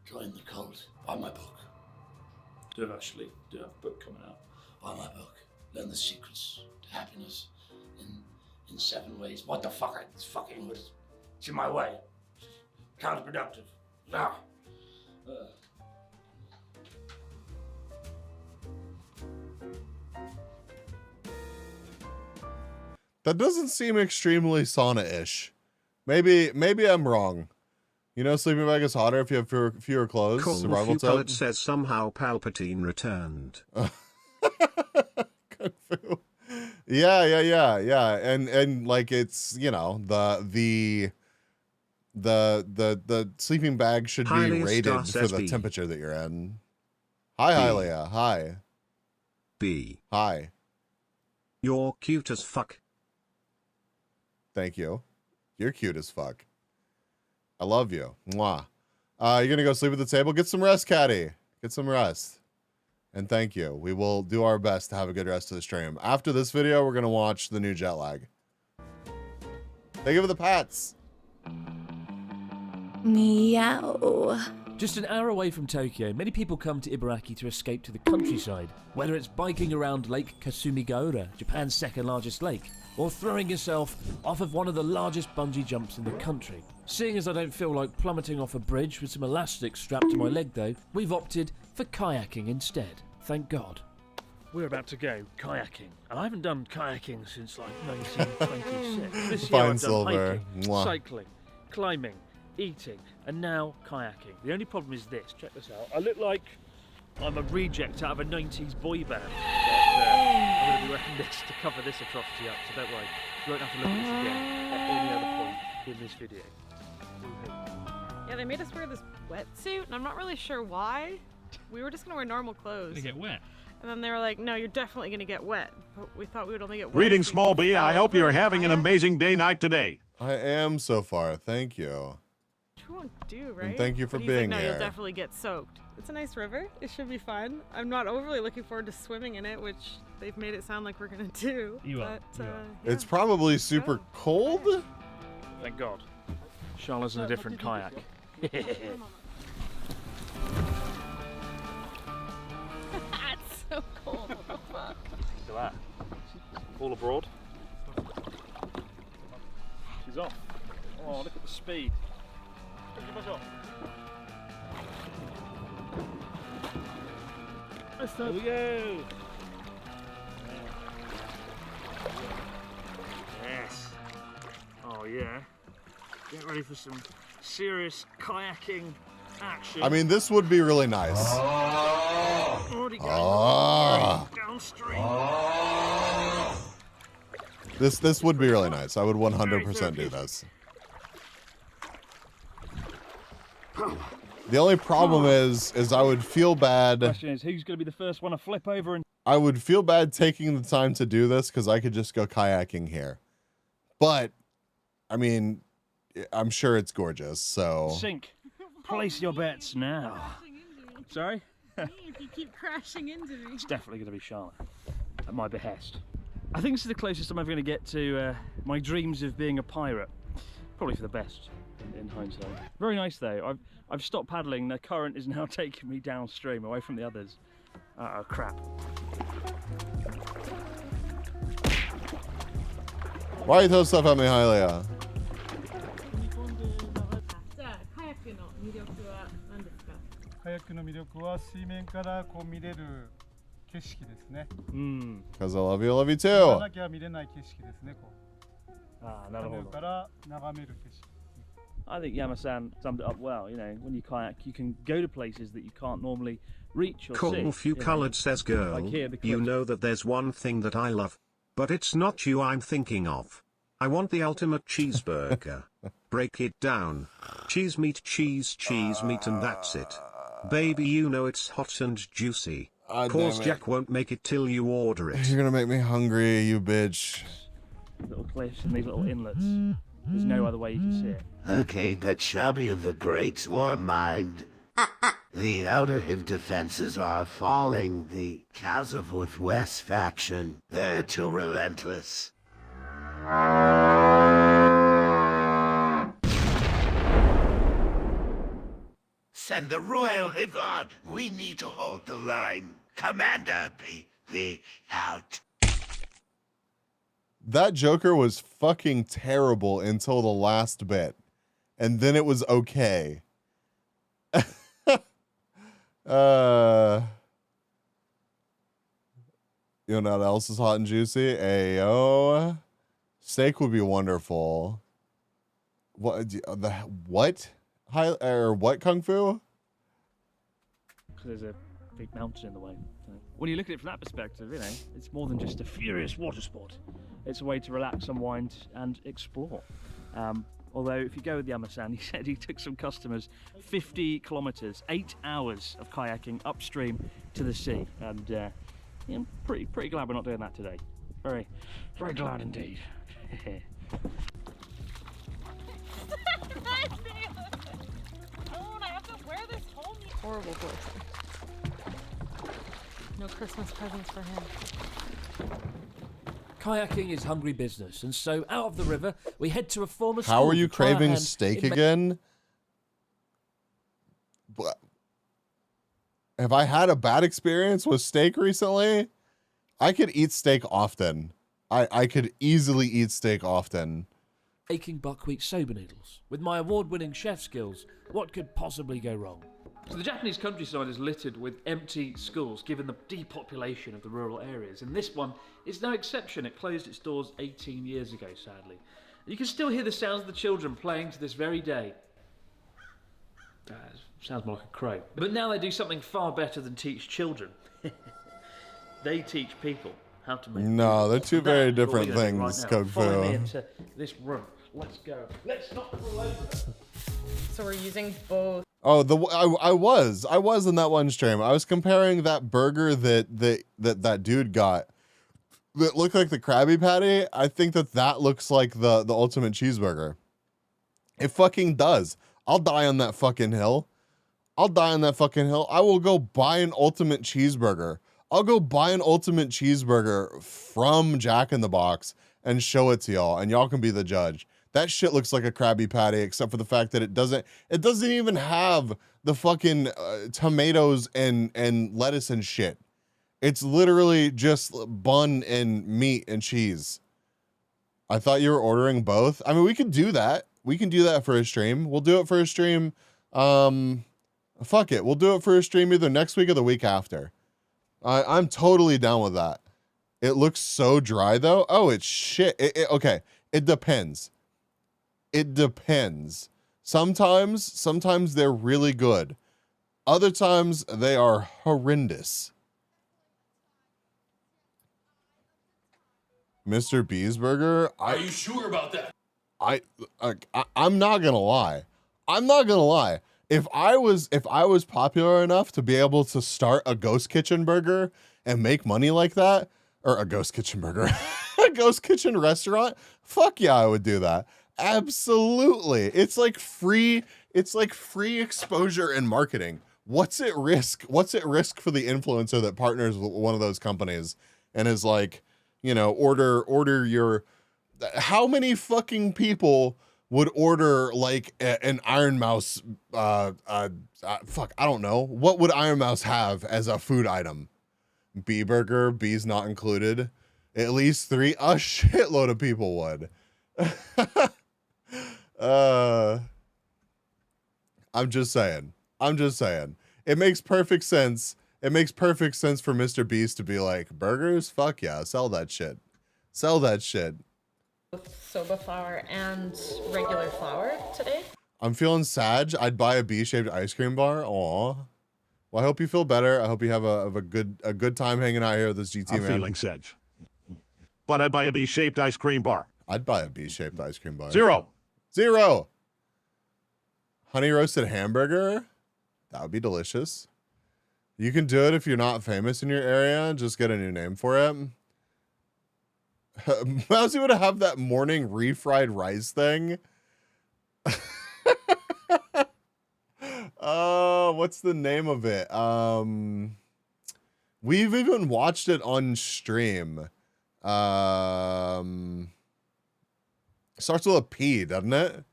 Join the cult. Buy my book. Do have a book coming out. Buy my book. Learn the secrets to happiness in 7 ways. What the fuck? It's fucking English. It's in my way. Counterproductive. Nah. That doesn't seem extremely sauna-ish. Maybe I'm wrong. You know, sleeping bag is hotter if you have fewer clothes. Survival tip. says somehow Palpatine returned. Kung Fu. Yeah. And like it's, you know, the sleeping bag should be Hylia rated Star for says the B. temperature that you're in. Hi, Hylia. Hi. B. Hi. You're cute as fuck. Thank you. You're cute as fuck. I love you. Mwah. You're gonna go sleep at the table? Get some rest, Caddy. Get some rest. And thank you. We will do our best to have a good rest of the stream. After this video, we're gonna watch the new jet lag. Thank you for the pats. Meow. Just an hour away from Tokyo, many people come to Ibaraki to escape to the countryside. Whether it's biking around Lake Kasumigaura, Japan's second largest lake, or throwing yourself off of one of the largest bungee jumps in the country. Seeing as I don't feel like plummeting off a bridge with some elastic strapped to my leg though, we've opted for kayaking instead. Thank God. We're about to go kayaking, and I haven't done kayaking since like 1926. This year Fine I've done silver. hiking, Mwah. cycling, climbing, eating, and now kayaking. The only problem is this. Check this out. I look like I'm a reject out of a 90s boy band. But, I'm going to be wearing this to cover this atrocity up, so don't worry. You won't have to look at this again at any other point in this video. Yeah, they made us wear this wetsuit, and I'm not really sure why. We were just gonna wear normal clothes. Gonna get wet. And then they were like, no, you're definitely gonna get wet. But we thought we would only get wet. Greetings, Small B. I hope you're having an amazing day night today. I am so far. Thank you. Which we won't do, right? And thank you for But he's being like, no, here. you'll definitely get soaked. It's a nice river. It should be fun. I'm not overly looking forward to swimming in it, which they've made it sound like we're gonna do. You are. But, It's probably super cold. Thank God. Charlotte's in a different kayak. That's so cold. What the fuck? Look at that. All abroad. She's off. Oh, look at the speed. Look at off. There we go. Yes. Oh yeah. Get ready for some serious kayaking action. I mean, this would be really nice. Already going downstream. This would be really nice. I would 100% do this. The only problem is I would feel bad. Question is, who's going to be the first one to flip over and... I would feel bad taking the time to do this because I could just go kayaking here. But, I mean, I'm sure it's gorgeous, so... Sink. Place your bets now. Sorry? If you keep crashing into me. It's definitely going to be Charlotte, at my behest. I think this is the closest I'm ever going to get to my dreams of being a pirate. Probably for the best in in hindsight. Very nice though. I've stopped paddling. The current is now taking me downstream, away from the others. Oh crap. Why are you throwing stuff at me, Hylia? じゃあカヤックの魅力は何ですか？カヤックの魅力は水面からこう見れる景色ですね。Because I love you 行か too. なきゃ見れない景色ですね。こう。カヌーから眺める景色。 I think Yama-san summed it up well. You know, when you kayak, you can go to places that you can't normally reach or see. Cornfew Coloured says, girl, Like here, the you cliff. know that there's one thing that I love. But it's not you I'm thinking of. I want the ultimate cheeseburger. Break it down. Cheese, meat, and that's it. Baby, you know it's hot and juicy. Cause Jack won't make it till you order it. You're gonna make me hungry, you bitch. Little cliffs and these little inlets. There's no other way you can see it. Okay, the chubby of the greats war mind. The outer hill defenses are falling. The Kazavort West faction, they're too relentless. Send the Royal Hivard. We need to hold the line. Commander, be out. That Joker was fucking terrible until the last bit. And then it was okay. You know what else is hot and juicy? Ayo. Steak would be wonderful. What? What? What Kung Fu? Because there's a big mountain in the way. So when you look at it from that perspective, you know, it's more than just a furious water sport. It's a way to relax, unwind, and explore. Although, if you go with Yama-san, he said he took some customers 50 kilometers, 8 hours of kayaking upstream to the sea. And yeah, I'm pretty glad we're not doing that today. Very glad indeed. I have to wear this whole horrible person. No Christmas presents for him. Kayaking is hungry business, and so out of the river we head to a former school. How are you to try our craving hand steak in again? Have I had a bad experience with steak recently? I could eat steak often. I could easily eat steak often. making buckwheat soba noodles. With my award-winning chef skills, what could possibly go wrong? So the Japanese countryside is littered with empty schools, given the depopulation of the rural areas, and this one is no exception. It closed its doors 18 years ago, sadly. You can still hear the sounds of the children playing to this very day. Sounds more like a crow. But now they do something far better than teach children. They teach people how to make. No, they're two very That's what different we're gonna do things, right now. Kung Follow me Fu. into this room. Let's go. Let's not roll over. So we're using both. Oh, I was in that one stream. I was comparing that burger that dude got that looked like the Krabby Patty. I think that looks like the ultimate cheeseburger. It fucking does. I'll die on that fucking hill. I'll die on that fucking hill. I will go buy an ultimate cheeseburger. I'll go buy an ultimate cheeseburger from Jack in the Box and show it to y'all, and y'all can be the judge. That shit looks like a Krabby Patty, except for the fact that it doesn't even have the fucking tomatoes and lettuce and shit. It's literally just bun and meat and cheese. I thought you were ordering both. I mean, we could do that. We can do that for a stream. We'll do it for a stream. Fuck it. We'll do it for a stream either next week or the week after. I'm totally down with that. It looks so dry though. Oh, it's shit. Okay. It depends. It depends. Sometimes they're really good. Other times they are horrendous. Mr. B's Burger. Are you sure about that? I'm not gonna lie. I'm not gonna lie. If I was popular enough to be able to start a ghost kitchen burger and make money like that, or a ghost kitchen burger, a ghost kitchen restaurant, fuck yeah, I would do that. Absolutely. It's like free exposure and marketing. What's at risk? What's at risk for the influencer that partners with one of those companies and is like, you know, order your, how many fucking people would order like an Iron Mouse, fuck, I don't know. What would Iron Mouse have as a food item? Bee burger, bees not included. At least 3, a shitload of people would. I'm just saying. It makes perfect sense. It makes perfect sense for Mr. Beast to be like, burgers? Fuck yeah, sell that shit. Sell that shit. With soba flour and regular flour today. I'm feeling sad. I'd buy a bee-shaped ice cream bar. Aw. Well, I hope you feel better. I hope you have a good time hanging out here with this GT I'm man. feeling sad. But I'd buy a bee-shaped ice cream bar. I'd buy a bee-shaped ice cream bar. 0. Honey roasted hamburger. That would be delicious. You can do it if you're not famous in your area. Just get a new name for it. Mousy would have that morning refried rice thing. What's the name of it? We've even watched it on stream. Starts with a P, doesn't it?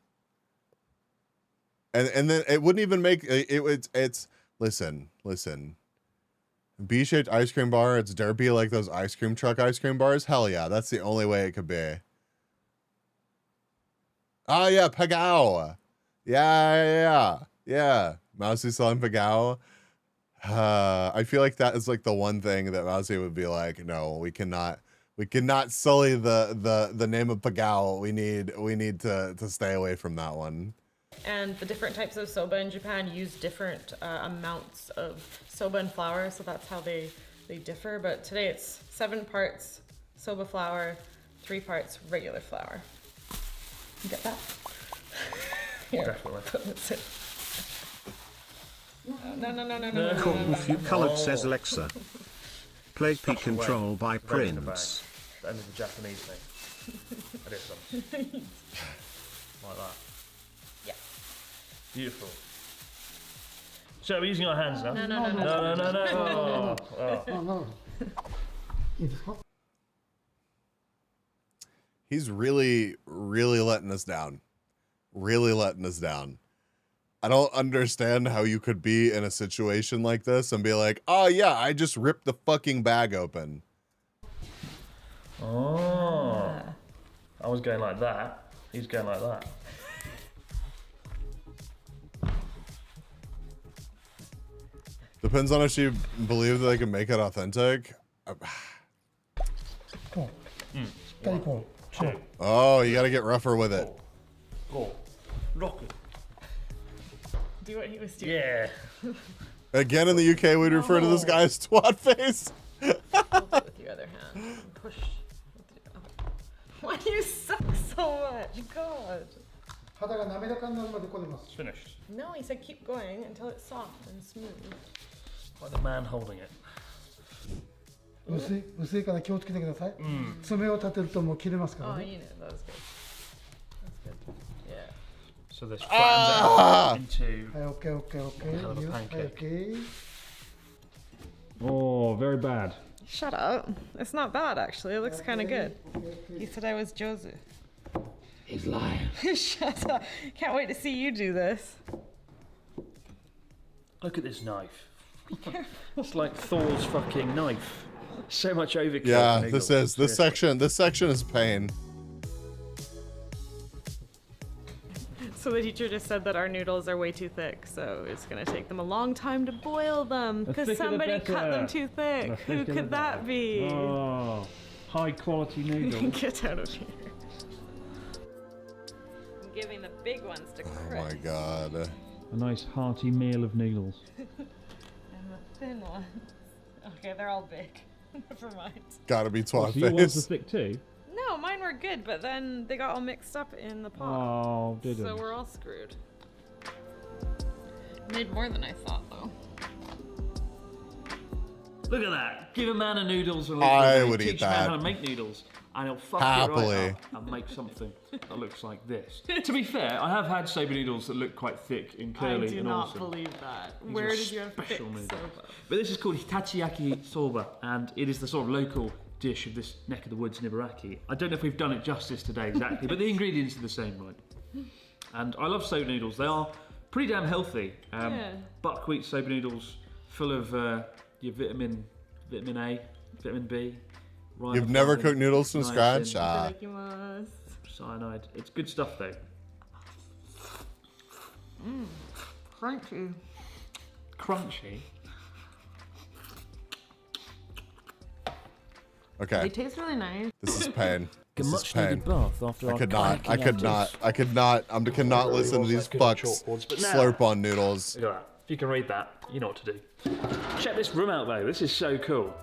And then it wouldn't even make it's listen. B-shaped ice cream bar, it's derpy like those ice cream truck ice cream bars. Hell yeah, that's the only way it could be. Oh yeah, Pagao. Yeah. Mousy selling Pagao. I feel like that is like the one thing that Mousy would be like, no, we cannot sully the name of Pagao. We need to stay away from that one. And the different types of soba in Japan use different amounts of soba and flour, so that's how they differ. But today it's 7 parts soba flour, 3 parts regular flour. You get that? Here, Definitely. put this in. No. Cool, few coloured, says Alexa. Play P Control by Prince. That is the Japanese thing. I did some. Like that. Yeah. Beautiful. So we're using our hands now? No. Oh. He's really letting us down. I don't understand how you could be in a situation like this and be like, oh yeah, I just ripped the fucking bag open. Oh. I was going like that. He's going like that. Depends on if she believes that they can make it authentic. Oh, you gotta get rougher with it. Go. Rock it. Do what he was doing. Yeah. Again, in the UK, we'd refer to this guy as twat face. Hold it with your other hand. And push with your other. Why do you suck so much? God. It's finished. No, he said keep going until it's soft and smooth. Like the man holding it. 薄いから気をつけてください。爪を立てるともう切れますからね。Oh, you know, that was good. That's good. Yeah. So this flattens out into Okay. a hell of a pancake. Okay. Oh, very bad. Shut up. It's not bad, actually. It looks kind of good. He said I was Jozu. He's lying. Shut up. Can't wait to see you do this. Look at this knife. It's like Thor's fucking knife. So much overkill. Yeah, this section is pain. So the teacher just said that our noodles are way too thick, so it's gonna take them a long time to boil them because somebody cut them too thick. Who could that be? Oh, high quality noodles. Get out of here. I'm giving the big ones to Chris. Oh my god. A nice hearty meal of noodles. And the thin ones. Okay, they're all big. Never mind. Gotta be twat So your ones are face. thick too? No, mine were good, but then they got all mixed up in the pot. Oh, did So we're all screwed. Made more than I thought, though. Look at that. Give a man a noodles and I would eat teach a man that. how to make noodles, and he'll fuck Happily. it right up and make something that looks like this. To be fair, I have had soba noodles that look quite thick and curly I do and not awesome. believe that. These Where are did you have thick special noodles. soba? But this is called Hitachiyaki soba, and it is the sort of local dish of this neck of the woods in Ibaraki. I don't know if we've done it justice today exactly, but the ingredients are the same, right? And I love soba noodles. They are pretty damn healthy. Yeah. Buckwheat soba noodles full of your vitamin A, vitamin B. You've never cooked noodles from scratch? Cyanide. It's good stuff though. Crunchy. Crunchy. Okay. They taste really nice. This is pain. A This is much pain. needed bath after I our could not. I kayaking could not. I could not. I cannot listen to these fucks slurp on noodles. Look at that. If you can read that, you know what to do. Check this room out though. This is so cool.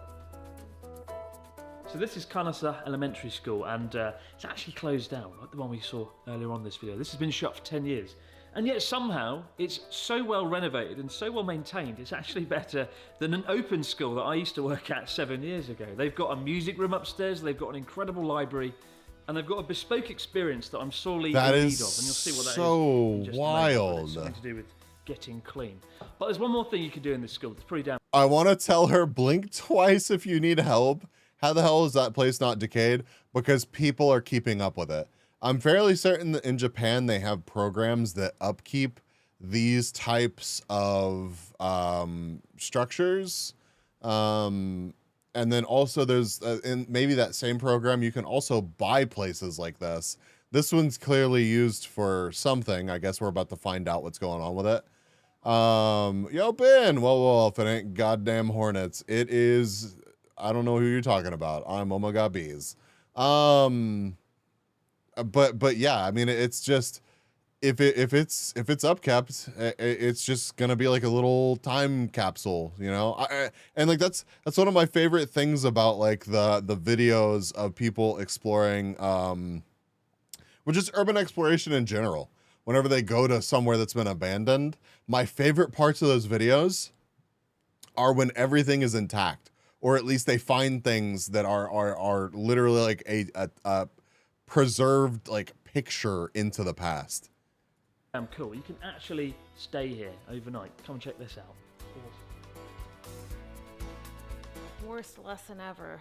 So this is Kanasa Elementary School, and it's actually closed down, like the one we saw earlier on this video. This has been shut for 10 years. And yet somehow it's so well renovated and so well maintained, it's actually better than an open school that I used to work at 7 years ago. They've got a music room upstairs, they've got an incredible library, and they've got a bespoke experience that I'm sorely in need of. And you'll see what that is. so in just a moment, but wild. it's something to do with getting clean. But there's one more thing you can do in this school that's pretty damn... I want to tell her blink twice if you need help. How the hell is that place not decayed? Because people are keeping up with it. I'm fairly certain that in Japan they have programs that upkeep these types of structures. And then also there's, in maybe that same program, you can also buy places like this. This one's clearly used for something. I guess we're about to find out what's going on with it. Yo, Ben, well, if it ain't goddamn hornets, it is, I don't know who you're talking about. I'm Oh My God Bees. But yeah, I mean, it's just, if it's upkept, it's just gonna be like a little time capsule, you know. And like that's one of my favorite things about like the videos of people exploring, well, just urban exploration in general. Whenever they go to somewhere that's been abandoned, my favorite parts of those videos are when everything is intact, or at least they find things that are literally like a preserved like picture into the past. Cool. You can actually stay here overnight. Come and check this out. Worst lesson ever.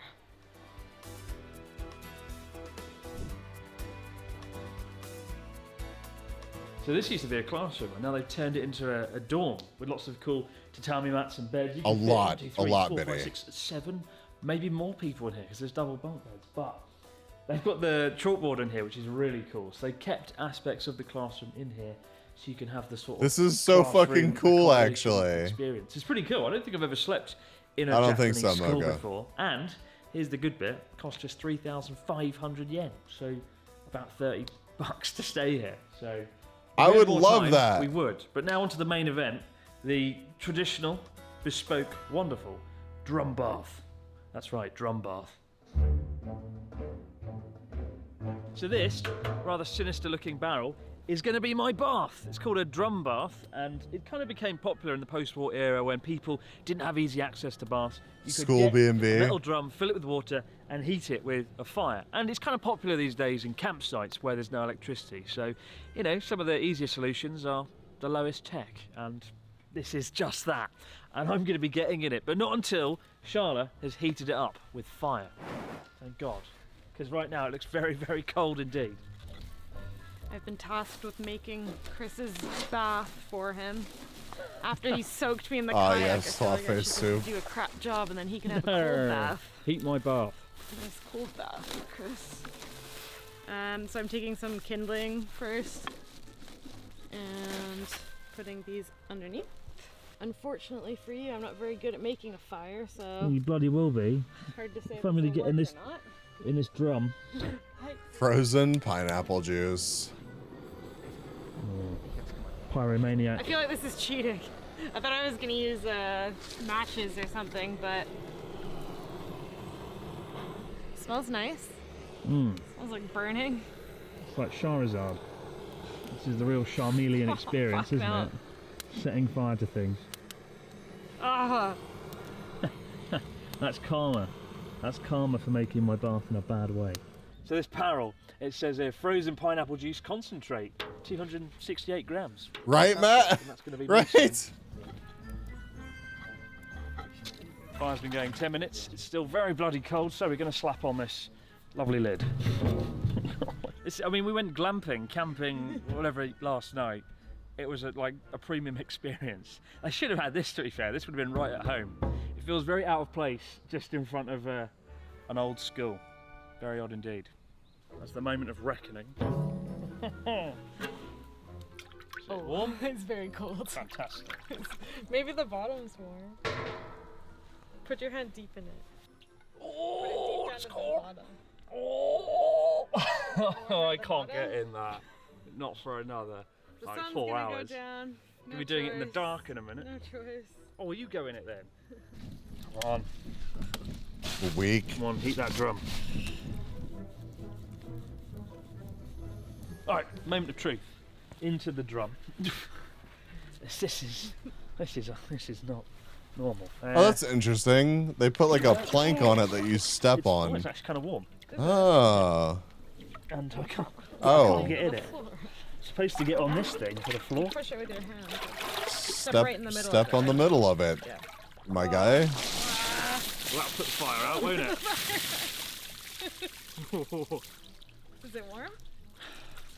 So this used to be a classroom, and now they've turned it into a dorm with lots of cool tatami mats and beds. You can fit 1, 2, 3, 4, 5, 6, 7, maybe more people in here because there's double bunk beds. But they've got the chalkboard in here, which is really cool. So they kept aspects of the classroom in here, so you can have the sort of this is so fucking cool, actually. Experience. It's pretty cool. I don't think I've ever slept in a I don't Japanese think so, school Mocha. before. And here's the good bit: it costs just 3,500 yen, so about $30 to stay here. So I would love that. We would. But now onto the main event, the traditional, bespoke, wonderful drum bath. That's right, drum bath. So this rather sinister looking barrel is going to be my bath. It's called a drum bath, and it kind of became popular in the post-war era when people didn't have easy access to baths. You could School get B&B. a metal drum, fill it with water, and heat it with a fire. And it's kind of popular these days in campsites where there's no electricity. So, you know, some of the easier solutions are the lowest tech, and this is just that. And I'm going to be getting in it, but not until Charla has heated it up with fire. Thank God. Because right now it looks very, very cold indeed. I've been tasked with making Chris's bath for him. After he soaked me in the kayak, yes, I feel like I sawfish should soup. do a crap job and then he can have a cold bath. Heat my bath. A nice cold bath for Chris. So I'm taking some kindling first and putting these underneath. Unfortunately for you, I'm not very good at making a fire, so You bloody will be. hard to say If I'm going to get in this, or not. in this drum. Frozen pineapple juice. Pyromaniac. I feel like this is cheating. I thought I was gonna use matches or something, but smells nice. Smells like burning. It's like Charizard. This is the real Charmeleon experience, isn't no. it? Setting fire to things. Ah, That's karma. That's karma for making my bath in a bad way. So this barrel, it says here, frozen pineapple juice concentrate, 268 grams. Right, Matt? That's going to be Right? Fire's been going 10 minutes. It's still very bloody cold, so we're going to slap on this lovely lid. I mean, we went glamping, camping, whatever last night. It was like a premium experience. I should have had this, to be fair. This would have been right at home. It feels very out of place just in front of an old school. Very odd indeed. That's the moment of reckoning. Oh, warm? It's very cold. Fantastic. Maybe the bottom's warm. Put your hand deep in it. Oh, it's cold. Oh, I can't get in that. Not for another The like sun's 4 gonna hours. Go down. We'll be doing it in the dark in a minute. No choice. Oh, you go in it then. Come on. Weak. Come on, heat that drum. All right, moment of truth. Into the drum. This is not normal. Oh, that's interesting. They put like a plank on it that you step Oh, on. it's actually kind of warm. Oh. And I can't Oh. get in it. Supposed to get on this thing for the floor. Push it with your hand. Step, right in the middle step of it. on the middle of it. Yeah. My guy. Well, that'll put the fire out, won't it? Is it warm?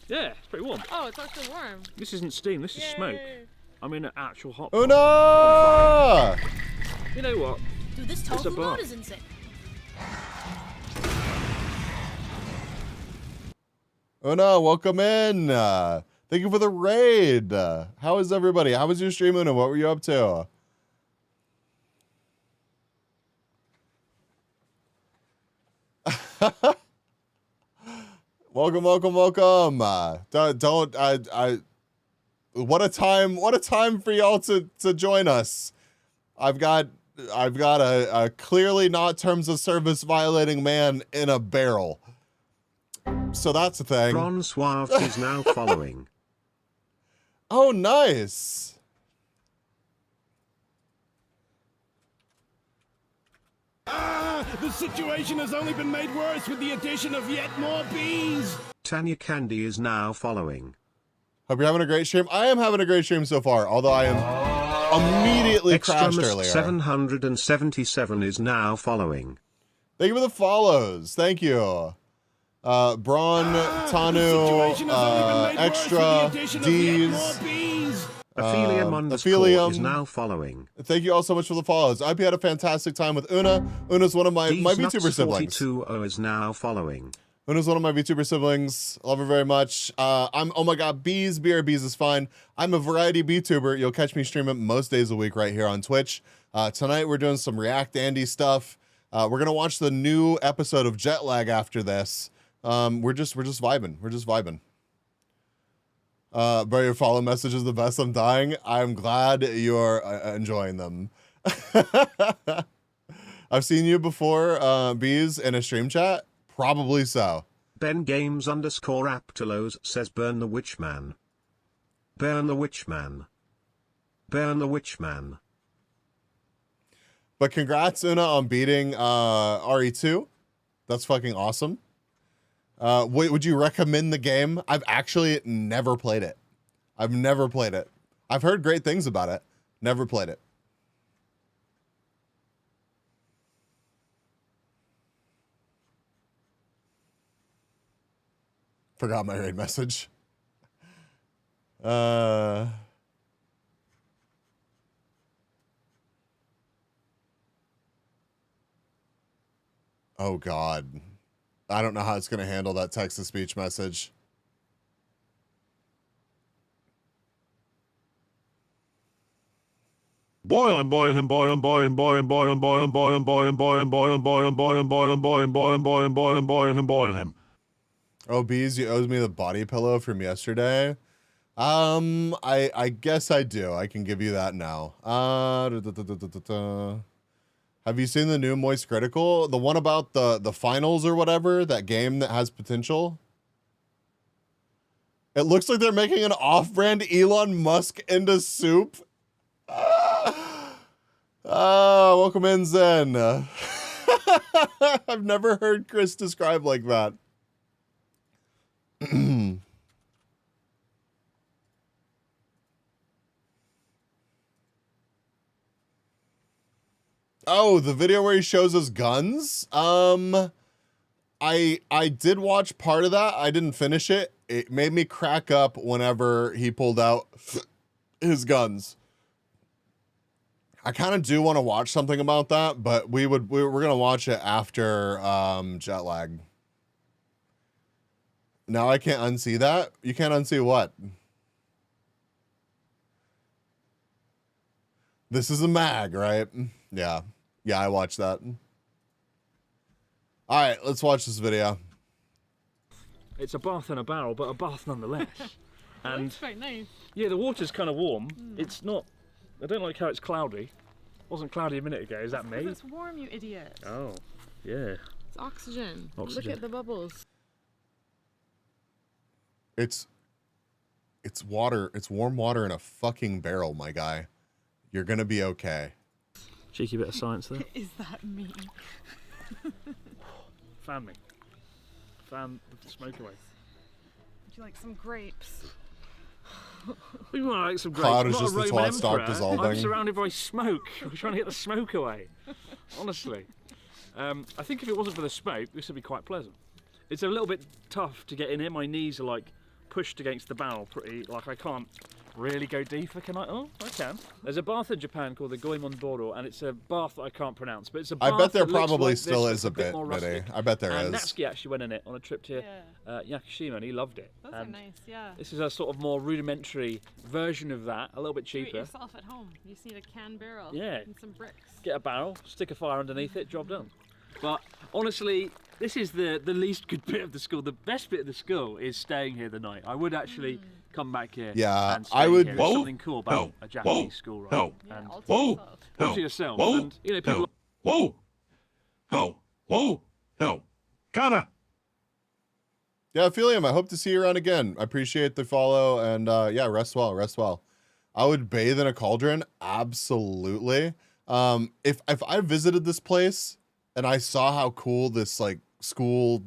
Yeah, it's pretty warm. Oh, it's actually warm. This isn't steam, this is smoke. Yay. I'm in an actual hot Oh pot. no! You know what? Dude, this It's a tofu bar. mode is insane. Oh no, welcome in. Thank you for the raid. How is everybody? How was your stream, Una? What were you up to? Welcome, welcome, welcome. What a time for y'all to join us. I've got a clearly not terms of service violating man in a barrel. So that's a thing. Francois is now following. Oh, nice. The situation has only been made worse with the addition of yet more bees. Tanya Candy is now following. Hope you're having a great stream. I am having a great stream so far, although I am immediately crashed Extremis earlier. 777 is now following. Thank you for the follows. Thank you. Braun, Tanu, Extra, D's. Aphelium__ is Aphelium. now following. Thank you all so much for the follows. I hope you had a fantastic time with Una. Una's one of my VTuber siblings. 42 is now following. Una's one of my VTuber siblings. Love her very much. Oh my god, bees, BRBs is fine. I'm a variety VTuber. You'll catch me streaming most days a week right here on Twitch. Tonight we're doing some React Andy stuff. We're gonna watch the new episode of Jet Lag after this. We're just vibing. We're just vibing. But your follow message is the best. I'm dying. I'm glad you're enjoying them. I've seen you before, Bees, in a stream chat. Probably so. Ben Games _Aptolos says burn the witch man. Burn the witch man. Burn the witch man. But congrats, Una, on beating RE2. That's fucking awesome. Would you recommend the game? I've actually never played it. I've never played it. I've heard great things about it. Never played it. Forgot my raid message. Oh God. I don't know how it's going to handle that text-to-speech message. Boil him, boil him, boil him, boil him, boil him, boil him, boil him, boil him, boil him, boil him, boil him, boil him, boil him, boil him, boil him, boil him, boil him, boil him, boil him, boil him. Oh, Bees, you owed me the body pillow from yesterday. I guess I do. I can give you that now. Have you seen the new Moist Critical? The one about the finals or whatever? That game that has potential? It looks like they're making an off-brand Elon Musk into soup. Welcome in, Zen. I've never heard Chris described like that. Oh, the video where he shows us guns? I did watch part of that. I didn't finish it. It made me crack up whenever he pulled out his guns. I kind of do want to watch something about that, but we're gonna watch it after jet lag. Now I can't unsee that. You can't unsee what? This is a mag, right? Yeah. Yeah, I watched that. All right, let's watch this video. It's a bath in a barrel, but a bath nonetheless. And It's quite nice. yeah, the water's kind of warm. It's not. I don't like how it's cloudy. It wasn't cloudy a minute ago. Is that me? It's warm, you idiot. Oh, yeah. It's oxygen. Oxygen. Look at the bubbles. It's water. It's warm water in a fucking barrel, my guy. You're gonna be okay. Cheeky bit of science there. Is that me? Fan me. Fan the smoke away. Would you like some grapes? We want like some grapes. Cloud is Not just a the Roman twat stock emperor. dissolving. I'm surrounded by smoke. We're trying to get the smoke away. Honestly. I think if it wasn't for the smoke, this would be quite pleasant. It's a little bit tough to get in here. My knees are like pushed against the barrel pretty, like I can't really go deeper, can I? Oh, I can. There's a bath in Japan called the Goemon-Boro, and it's a bath that I can't pronounce, but it's a bath I bet there that looks probably like still this, is but a bit, more Mitty. rustic. I bet there and is. Natsuki actually went in it on a trip to Yakushima, and he loved it. Those are And nice, yeah. This is a sort of more rudimentary version of that, a little bit Do it cheaper. yourself at home. You just need a can barrel Yeah. and some bricks. Get a barrel, stick a fire underneath it, job done. But honestly, this is the least good bit of the school. The best bit of the school is staying here the night. I would actually come back here. Yeah, and stay I would. Here. There's something cool about a Japanese school, right? And all to yourself. And you know, people. Kinda. Yeah, Philium, I hope to see you around again. I appreciate the follow, and yeah, rest well, rest well. I would bathe in a cauldron, absolutely. If I visited this place and I saw how cool this like school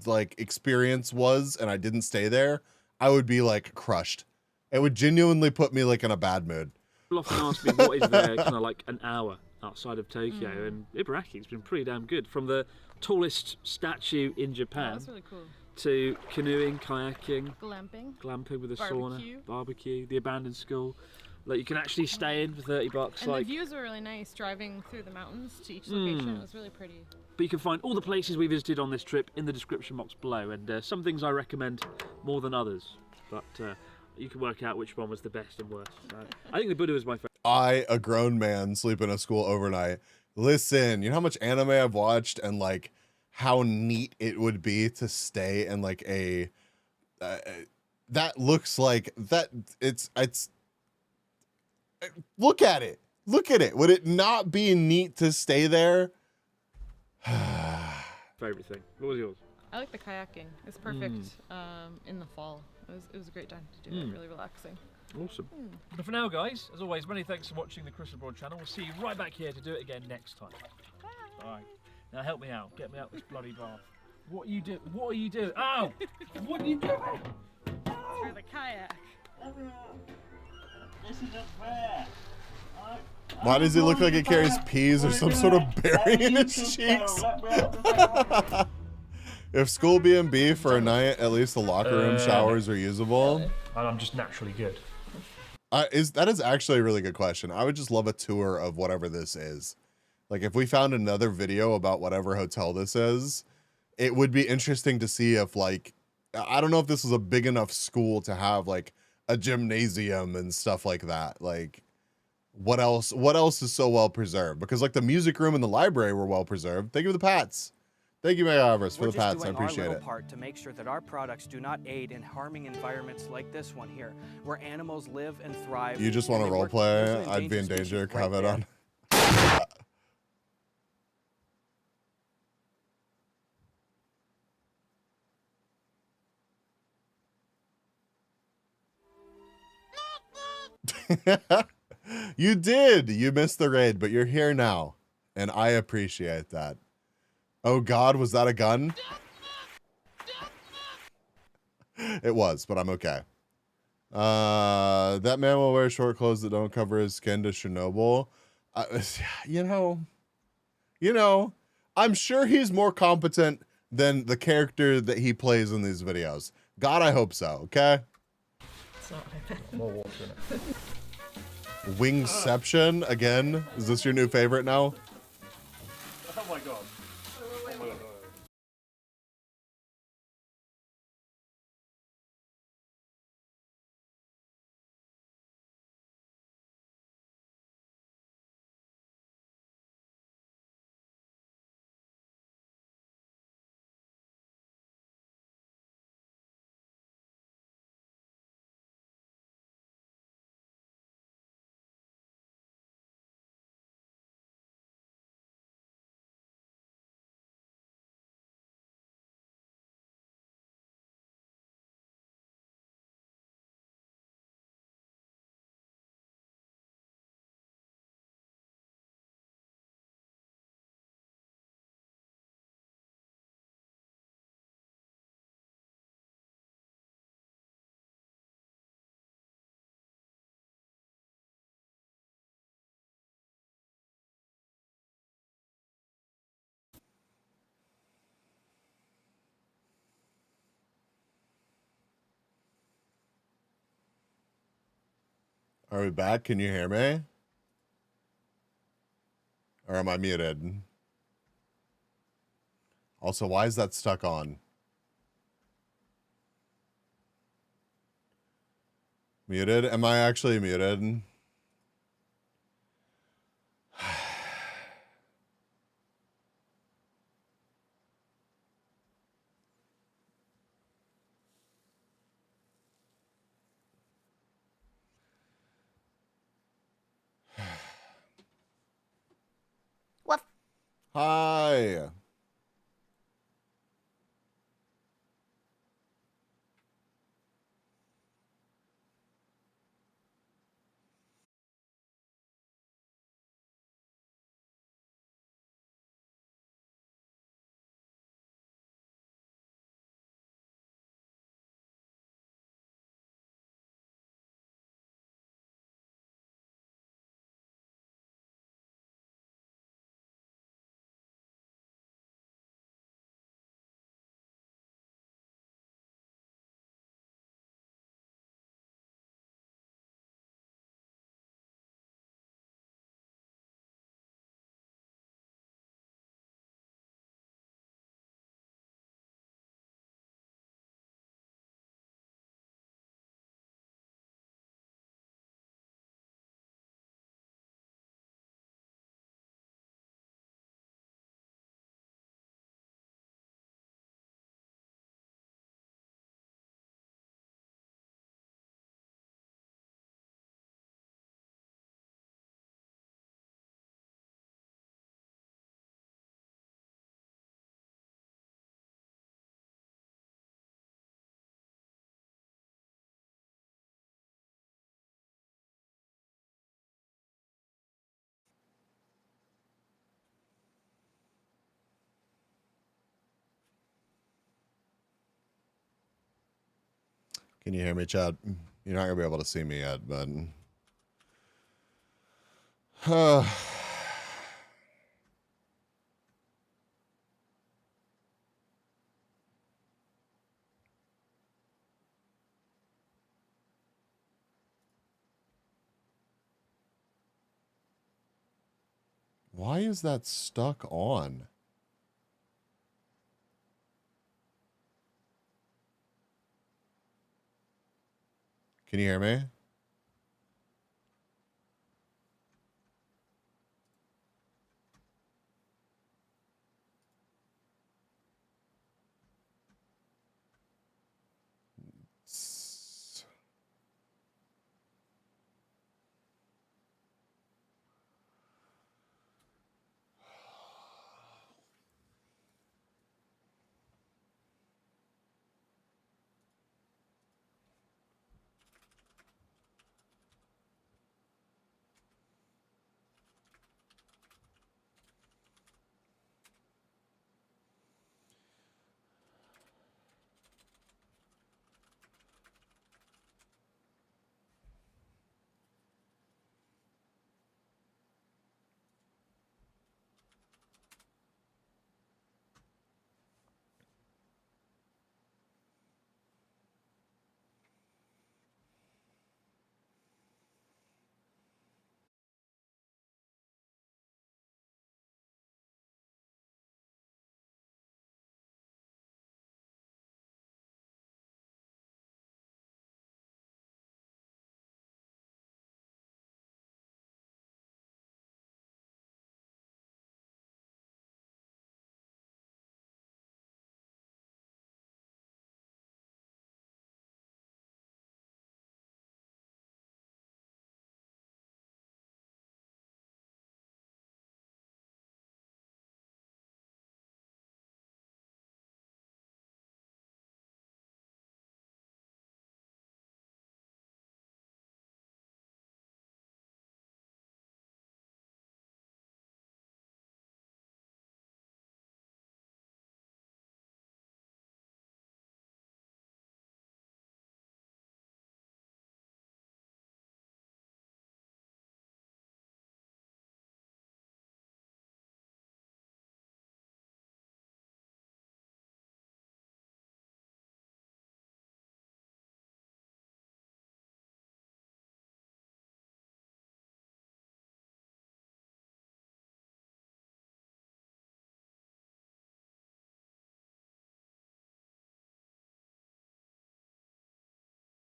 like experience was, and I didn't stay there, I would be like crushed. It would genuinely put me like in a bad mood. People often ask me what is there kind of like an hour outside of Tokyo, and Ibaraki's been pretty damn good. From the tallest statue in Japan That's really cool. to canoeing, kayaking, Glamping. with a Barbecue. sauna, barbecue, the abandoned school. Like you can actually stay in for $30. And like, the views were really nice driving through the mountains to each location. It was really pretty. but you can find all the places we visited on this trip in the description box below, and some things I recommend more than others. But you can work out which one was the best and worst. I think the Buddha was my favorite. I, a grown man, sleep in a school overnight. Listen, you know how much anime I've watched and like how neat it would be to stay in like a that looks like that it's look at it. Look at it. Would it not be neat to stay there? Favorite thing. What was yours? I like the kayaking. It's perfect in the fall. It was a great time to do it. Really relaxing. Awesome. But for now, guys, as always, many thanks for watching the Chris Abroad channel. We'll see you right back here to do it again next time. Bye. Now help me out. Get me out this bloody bath. What are you doing? What are you doing? Ow! What are you doing? For the kayak. This isn't fair. Why does it look like it carries peas or some sort of berry in its cheeks? If school B&B for a night, at least the locker room showers are usable. And I'm just naturally good. That is actually a really good question. I would just love a tour of whatever this is. Like if we found another video about whatever hotel this is, it would be interesting to see if like, I don't know if this is a big enough school to have like a gymnasium and stuff like that. Like what else is so well preserved? Because like the music room and the library were well preserved. Thank you for the pats. Thank you, Mega Avarice, for the pats. I appreciate our it. little part to make sure that our products do not aid in harming environments like this one here, where animals live and thrive. You just want to role play? I'd be in danger. Comment on. You did. You missed the raid, but you're here now, and I appreciate that. Oh God, was that a gun? It was, but I'm okay. That man will wear short clothes that don't cover his skin to Chernobyl. You know, I'm sure he's more competent than the character that he plays in these videos. God, I hope so, okay? It's not what I meant. Wingception, again? Is this your new favorite now? Oh my god. Oh my god. Are we back? Can you hear me? Or am I muted? Also, why is that stuck on? Muted? Am I actually muted? What? Hi. Can you hear me, Chad? You're not gonna be able to see me yet, but why is that stuck on? Can you hear me?